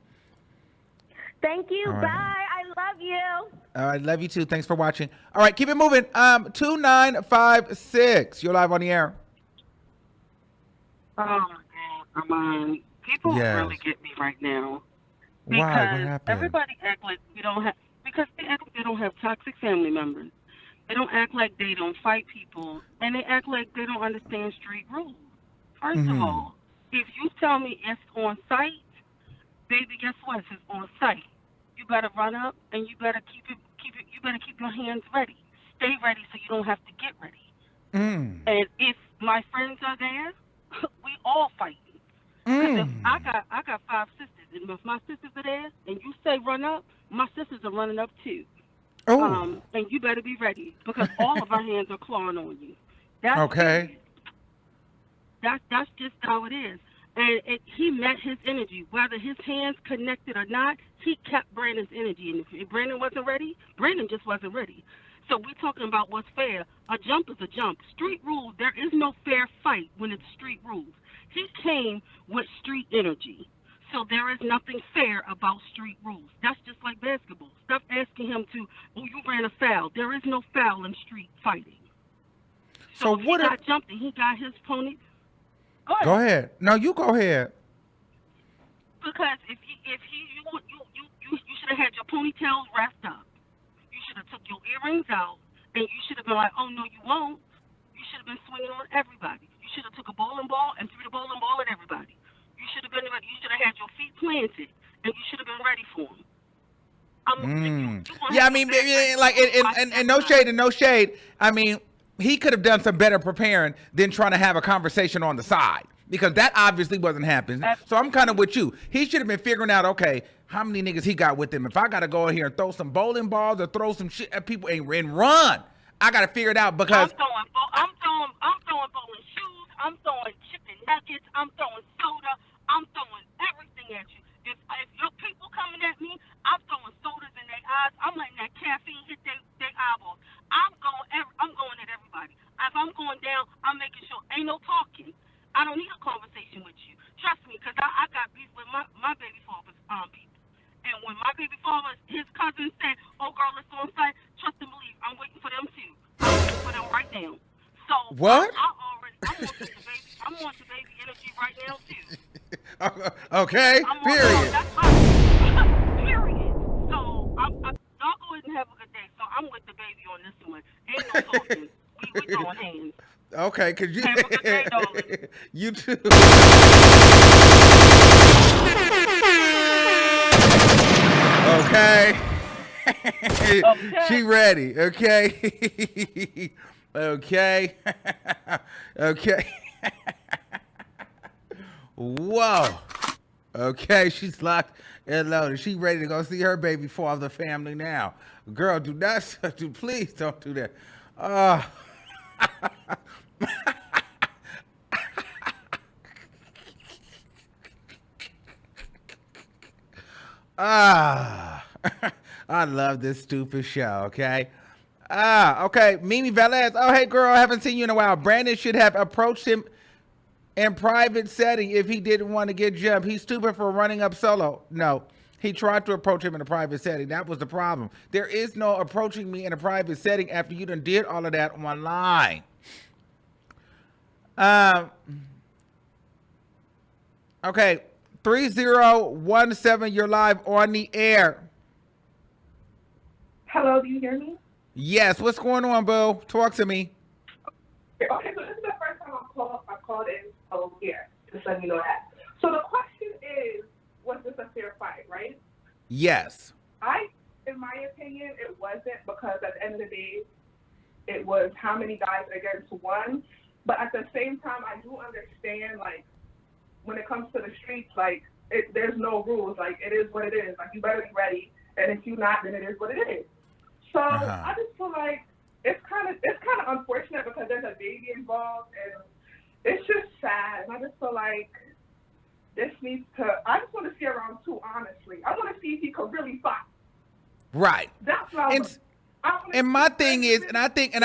Thank you. All Bye. right. I love you. I love you too. Thanks for watching. All right, keep it moving. 2956. You're live on the air. Armon, people really get me right now. Because Why? What happened? everybody act like we don't have, because they act like they don't have toxic family members. They don't act like they don't fight people, and they act like they don't understand street rules. First of all, if you tell me it's on site, baby, guess what? It's on site. You better run up, and you better keep your hands ready. Stay ready so you don't have to get ready. And if my friends are there, we all fight. Because if I got 5 sisters, and if my sisters are there, and you say run up, my sisters are running up too. And you better be ready because all of our hands are clawing on you. That's okay. That's just how it is. And he met his energy, whether his hands connected or not. He kept Brandon's energy, and if Brandon wasn't ready, Brandon just wasn't ready. So we're talking about what's fair. A jump is a jump. Street rules. There is no fair fight when it's street rules. He came with street energy. So there is nothing fair about street rules. That's just like basketball. Stop asking him to, you ran a foul. There is no foul in street fighting. So if he got jumped and he got his pony. Go ahead. No, you go ahead. Because if you should have had your ponytails wrapped up. You should have took your earrings out, and you should have been like, oh no, you won't. You should have been swinging on everybody. You should have took a bowling ball and threw the bowling ball at everybody. You should have been ready. You should have had your feet planted, and you should have been ready for them. Yeah, I mean, like, and no shade. I mean, he could have done some better preparing than trying to have a conversation on the side, because that obviously wasn't happening. So I'm kind of with you. He should have been figuring out, okay, how many niggas he got with him. If I got to go in here and throw some bowling balls or throw some shit at people and run, I got to figure it out because I'm throwing bowling shoes. I'm throwing chicken nuggets. I'm throwing soda. I'm throwing everything at you. If your people coming at me, I'm throwing sodas in their eyes. I'm letting that caffeine hit their eyeballs. I'm going at everybody. If I'm going down, I'm making sure ain't no talking. I don't need a conversation with you. Trust me, because I got beef with my baby father's people. And when my baby father, his cousin said, oh, girl, it's on site, trust and believe, I'm waiting for them too. I'm waiting for them right now. So what? I'm on the baby energy right now too. Okay, period. Period. So y'all go ahead and have a good day. So I'm with the baby on this one. Okay, cause you Have a good day, darling. you too. Okay. She ready. Okay. Okay. Okay. Whoa. Okay, she's locked and loaded. She ready to go see her baby for the family now. Girl, do not do please don't do that. I love this stupid show, okay? Okay. Mimi Velez. Oh, hey, girl, I haven't seen you in a while. Brandon should have approached him in private setting if he didn't want to get jumped. He's stupid for running up solo. No, he tried to approach him in a private setting. That was the problem. There is no approaching me in a private setting after you done did all of that online. Okay. 3017, you're live on the air. Hello, do you hear me? Yes, what's going on, boo? Talk to me. Okay, so this is the first time I called in. Oh, yeah, just letting you know that. So the question is, was this a fair fight, right? Yes. In my opinion, it wasn't, because at the end of the day, it was how many guys against one. But at the same time, I do understand, like, when it comes to the streets, like, there's no rules. Like, it is what it is. Like, you better be ready. And if you're not, then it is what it is. So I just feel like it's kind of unfortunate because there's a baby involved, and it's just sad. And I just feel like this needs to. I just want to see around two. Honestly, I want to see if he could really fight. Right. That's what I want. And my thing is, and I think a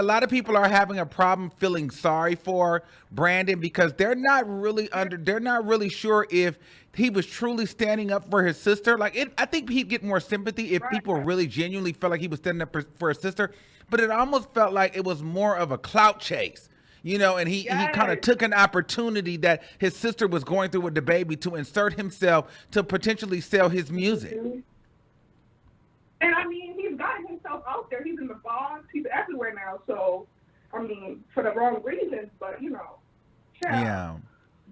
lot of people are having a problem feeling sorry for Brandon because they're not really sure if he was truly standing up for his sister. I think he'd get more sympathy if people really genuinely felt like he was standing up for his sister. But it almost felt like it was more of a clout chase, you know. And he kind of took an opportunity that his sister was going through with the baby to insert himself to potentially sell his music. And I mean, he's gotten himself out there. He's in the blogs. He's everywhere now. So, I mean, for the wrong reasons, but, you know. Yeah.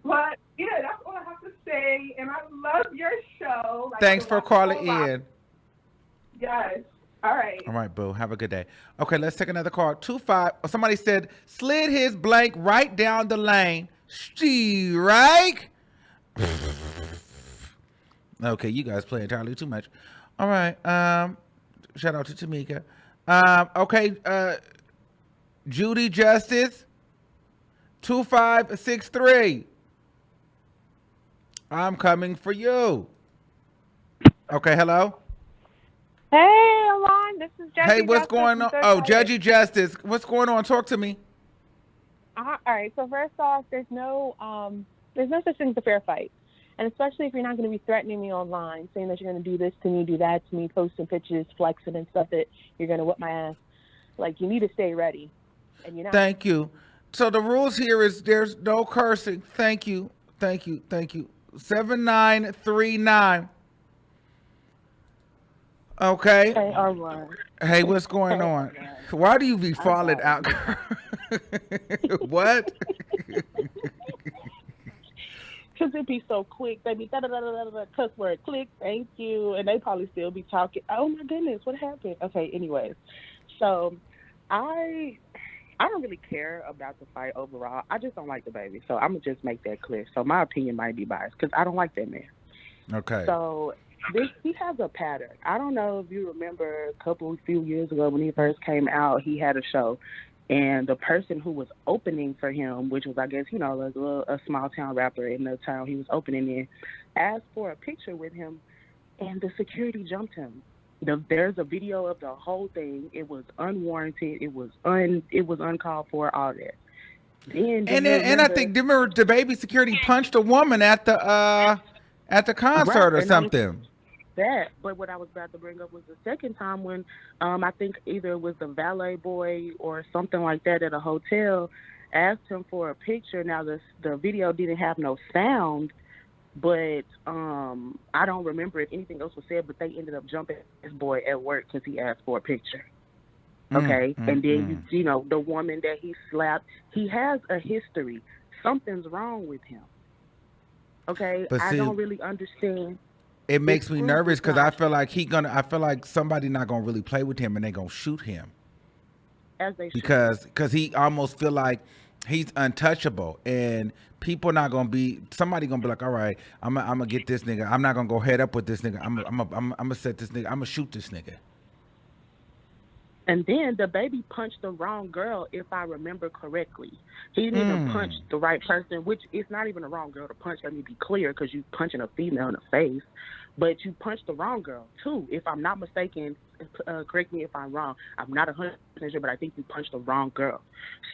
But, yeah, that's all I have to say. And I love your show. Like, thanks for calling in. Yes. All right. All right, boo. Have a good day. Okay, let's take another call. 25. Somebody said, slid his blank right down the lane. Right? Okay, you guys play entirely too much. All right. Shout out to Tamika. Okay. Judy Justice. 2563. I'm coming for you. Okay. Hello. Hey, Alon. This is Judgy. Hey, what's going on? Oh, Judgy Justice. What's going on? Talk to me. All right. So first off, there's no such thing as a fair fight. And especially if you're not going to be threatening me online, saying that you're going to do this to me, do that to me, posting pictures, flexing and stuff that you're going to whip my ass. Like, you need to stay ready. And you're not. Thank you. So the rules here is there's no cursing. Thank you. 7939. Okay. Hey, Armon. Hey, what's going on? Why do you be falling out? What? Because it'd be so quick. They'd be cuss word, click, thank you. And they probably still be talking. Oh, my goodness, what happened? Okay, anyways. So I don't really care about the fight overall. I just don't like the baby. So I'm going to just make that clear. So my opinion might be biased because I don't like that man. Okay. So he has a pattern. I don't know if you remember a few years ago when he first came out, he had a show. And the person who was opening for him, which was, I guess, you know, a small town rapper in the town he was opening in, asked for a picture with him, and the security jumped him. There's a video of the whole thing. It was unwarranted. It was uncalled for. All that. And I think remember the baby security punched a woman at the concert or something. But what I was about to bring up was the second time when I think either it was the valet boy or something like that at a hotel asked him for a picture. Now the video didn't have no sound, but I don't remember if anything else was said, but they ended up jumping this boy at work because he asked for a picture. Okay, and then you know the woman that he slapped, he has a history. Something's wrong with him. Okay, But I see, don't really understand. it makes me fruit nervous is because not I feel like I feel like somebody not gonna really play with him and they gonna shoot him as they should. because he almost feel like he's untouchable and people not gonna be somebody gonna be like, all right, I'm gonna get this nigga. I'm not gonna go head up with this nigga. I'm gonna set this nigga. I'm gonna shoot this nigga. And then the baby punched the wrong girl, if I remember correctly. He didn't even punch the right person, which is not even a wrong girl to punch. Let me be clear, because you punching a female in the face. But you punched the wrong girl, too. If I'm not mistaken, correct me if I'm wrong. I'm not 100% sure, but I think you punched the wrong girl.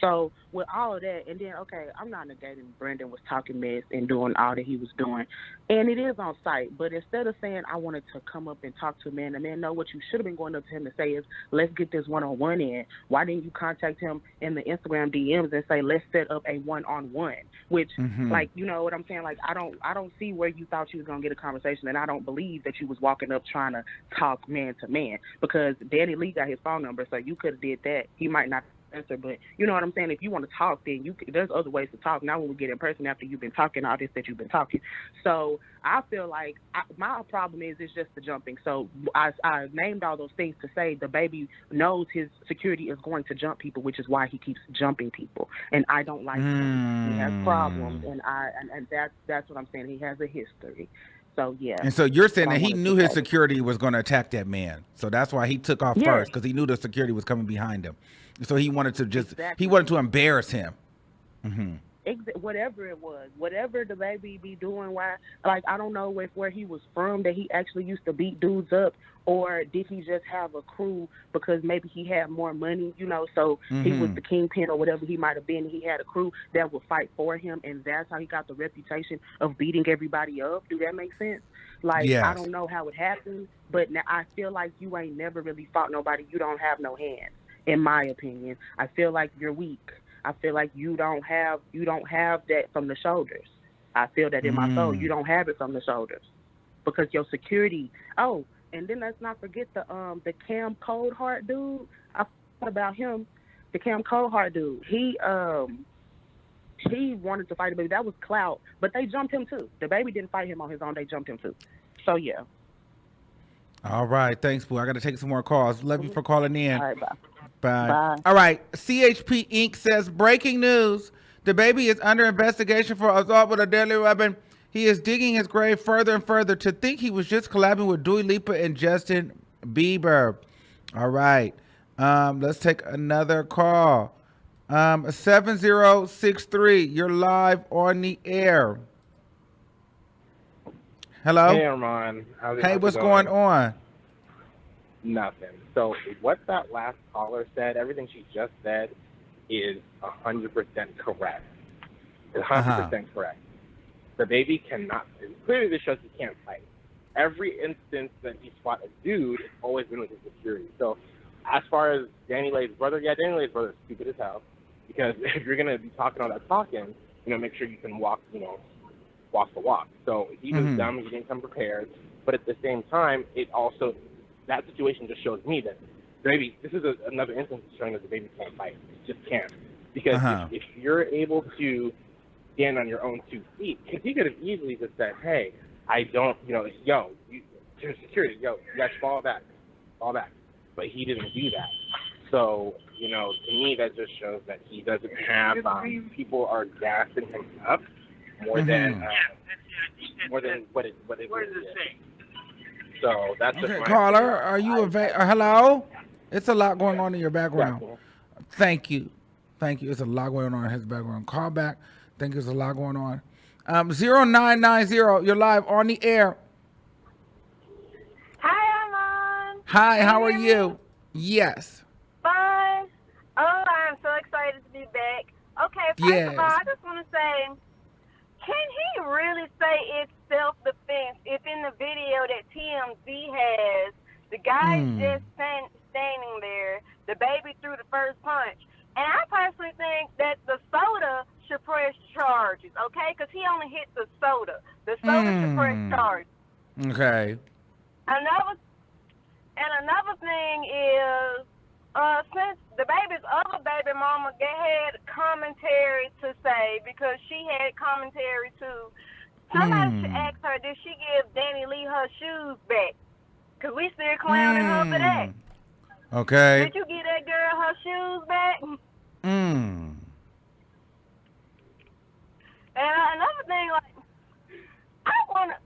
So with all of that, and then, okay, I'm not negating Brendan was talking mess and doing all that he was doing. And it is on site. But instead of saying I wanted to come up and talk to a man, the man know what you should have been going up to him to say is, let's get this one-on-one in. Why didn't you contact him in the Instagram DMs and say, let's set up a one-on-one? Which, like, you know what I'm saying? Like, I don't see where you thought you was going to get a conversation, and I don't believe that you was walking up trying to talk man to man, because Danileigh got his phone number, so you could have did that. He might not answer, but you know what I'm saying? If you want to talk, then there's other ways to talk. Now when we get in person after you've been talking all this that you've been talking. So I feel like my problem is it's just the jumping. So I named all those things to say the baby knows his security is going to jump people, which is why he keeps jumping people. And I don't like him. He has problems, and that's what I'm saying. He has a history. So yeah. And so you're saying that he knew his security was going to attack that man, so that's why he took off first, because he knew the security was coming behind him. So he wanted to he wanted to embarrass him. Whatever it was, whatever the baby be doing, why, like, I don't know where he was from that he actually used to beat dudes up, or did he just have a crew because maybe he had more money, you know, so he was the kingpin or whatever he might have been. He had a crew that would fight for him, and that's how he got the reputation of beating everybody up. Do that make sense? Like, I don't know how it happened, but now I feel like you ain't never really fought nobody. You don't have no hands, in my opinion. I feel like you're weak. I feel like you don't have that from the shoulders. I feel that in my soul. You don't have it from the shoulders because your security. Oh, and then let's not forget the Cam Coldheart dude. I thought about him. The Cam Coldheart dude. He wanted to fight the baby. That was clout, but they jumped him too. The baby didn't fight him on his own. They jumped him too. So yeah. All right, thanks, Boo. I got to take some more calls. Love you for calling in. All right, bye. Bye. All right. CHP Inc. says, breaking news. The baby is under investigation for assault with a deadly weapon. He is digging his grave further and further to think he was just collabing with Dua Lipa and Justin Bieber. All right. Let's take another call. 7063. You're live on the air. Hello? Hey, Armon. Hey, what's going on? Nothing. So what that last caller said, everything she just said, is 100% correct. It's 100% correct. The baby cannot. Clearly, this shows he can't fight. Every instance that he fought a dude, it's always been with his security. So as far as Danileigh's brother, Danileigh's brother is stupid as hell. Because if you're going to be talking all that talking, make sure you can walk the walk. So he was dumb. He didn't come prepared. But at the same time, that situation just shows me that baby, this is another instance showing that the baby can't fight. It just can't. Because if you're able to stand on your own 2 feet, because he could have easily just said, hey, I don't, to security, you guys fall back. But he didn't do that. So, to me, that just shows that he doesn't have, people are gassing him up more than what it really is. So that's just my caller. Are you hello? It's a lot going on in your background. Thank you. It's a lot going on in his background. Call back. Think there's a lot going on. 0990. You're live on the air. Hi, Armon. Hi. How are you? Yes. Fine. Oh, I'm so excited to be back. Okay. First of all, I just want to say, can he really say it's self-defense if in the video that TMZ has, the guy just standing there, the baby threw the first punch? And I personally think that the soda should press charges, okay? Because he only hit the soda. The soda should press charges. Okay. Another thing is, since the baby's other baby mama had commentary to say, because she had commentary too, somebody should ask her, did she give Danileigh her shoes back? Because we still clowning her for that. Okay. Did you give that girl her shoes back? Mm. And another thing, like, I wanna.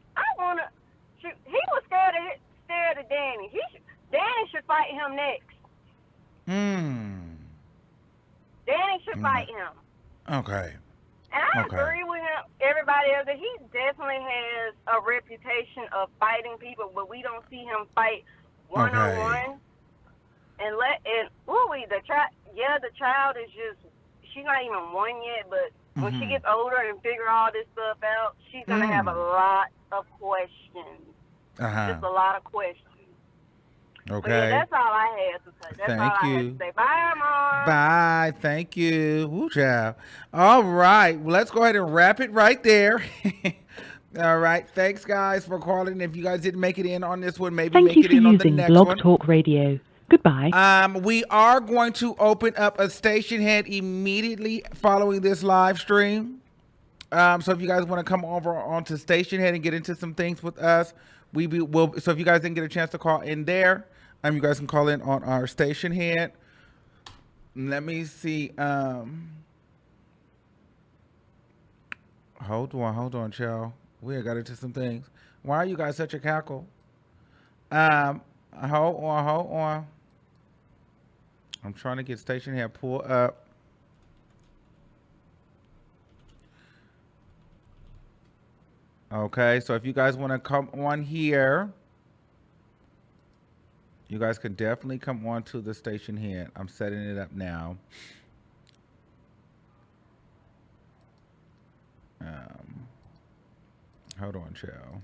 He was scared of Danny. Danny should fight him next. Danny should fight him. Okay. And I agree with him, everybody else, that he definitely has a reputation of fighting people, but we don't see him fight one-on-one. And the child is just, she's not even one yet, but when she gets older and figure all this stuff out, she's going to have a lot of questions. Just a lot of questions. Okay. But yeah, that's all I had to say. That's all I had to say. Bye, Armon. Bye. Thank you. Woo, child. All right. Well, let's go ahead and wrap it right there. All right. Thanks, guys, for calling. If you guys didn't make it in on this one, maybe make it in on the next one. Thank you for using Blog Talk Radio. Goodbye. We are going to open up a station head immediately following this live stream. So if you guys want to come over onto Station Head and get into some things with us, will. So if you guys didn't get a chance to call in there, you guys can call in on our Station Head. Let me see. Hold on, y'all. We got into some things. Why are you guys such a cackle? Hold on. I'm trying to get Station Head pulled up. Okay, so if you guys want to come on here, you guys can definitely come on to the Station Head. I'm setting it up now. Hold on, child.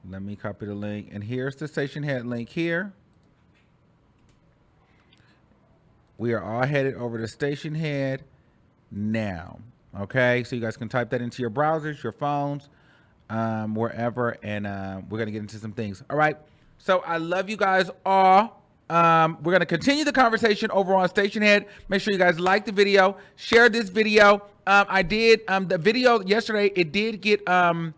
Let me copy the link. And here's the Station Head link here. We are all headed over to Station Head now. Okay, so you guys can type that into your browsers, your phones, wherever, and we're going to get into some things. All right, so I love you guys all. We're going to continue the conversation over on Station Head. Make sure you guys like the video, share this video. I did the video yesterday. It did get, I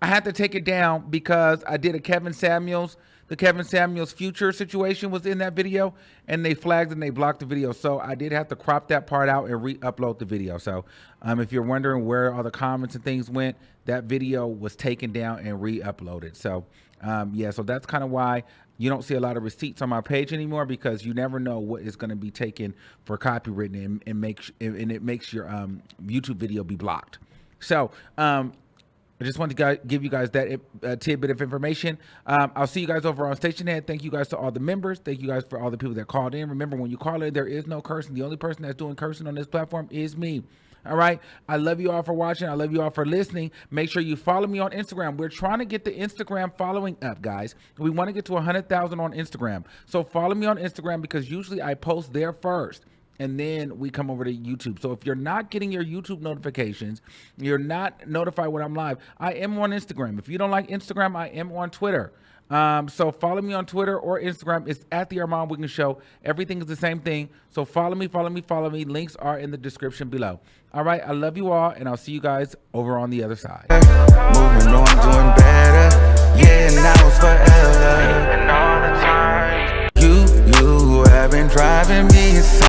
had to take it down because I did a Kevin Samuels. The Kevin Samuels Future situation was in that video, and they flagged and they blocked the video. So I did have to crop that part out and re-upload the video. So if you're wondering where all the comments and things went, that video was taken down and re-uploaded. So yeah, so that's kind of why you don't see a lot of receipts on my page anymore, because you never know what is going to be taken for copywritten and it makes your YouTube video be blocked. So I just wanted to give you guys that tidbit of information. I'll see you guys over on Station Head. Thank you guys to all the members. Thank you guys for all the people that called in. Remember, when you call in, there is no cursing. The only person that's doing cursing on this platform is me. All right. I love you all for watching. I love you all for listening. Make sure you follow me on Instagram. We're trying to get the Instagram following up, guys. We want to get to 100,000 on Instagram. So follow me on Instagram, because usually I post there first, and then we come over to YouTube. So if you're not getting your YouTube notifications, you're not notified when I'm live, I am on Instagram. If you don't like Instagram, I am on Twitter. So follow me on Twitter or Instagram. It's at the Armon Wiggins Show. Everything is the same thing. So follow me. Links are in the description below. All right. I love you all, and I'll see you guys over on the other side. Moving on, doing better. Yeah, now it's forever. And all the time. You have been driving me insane.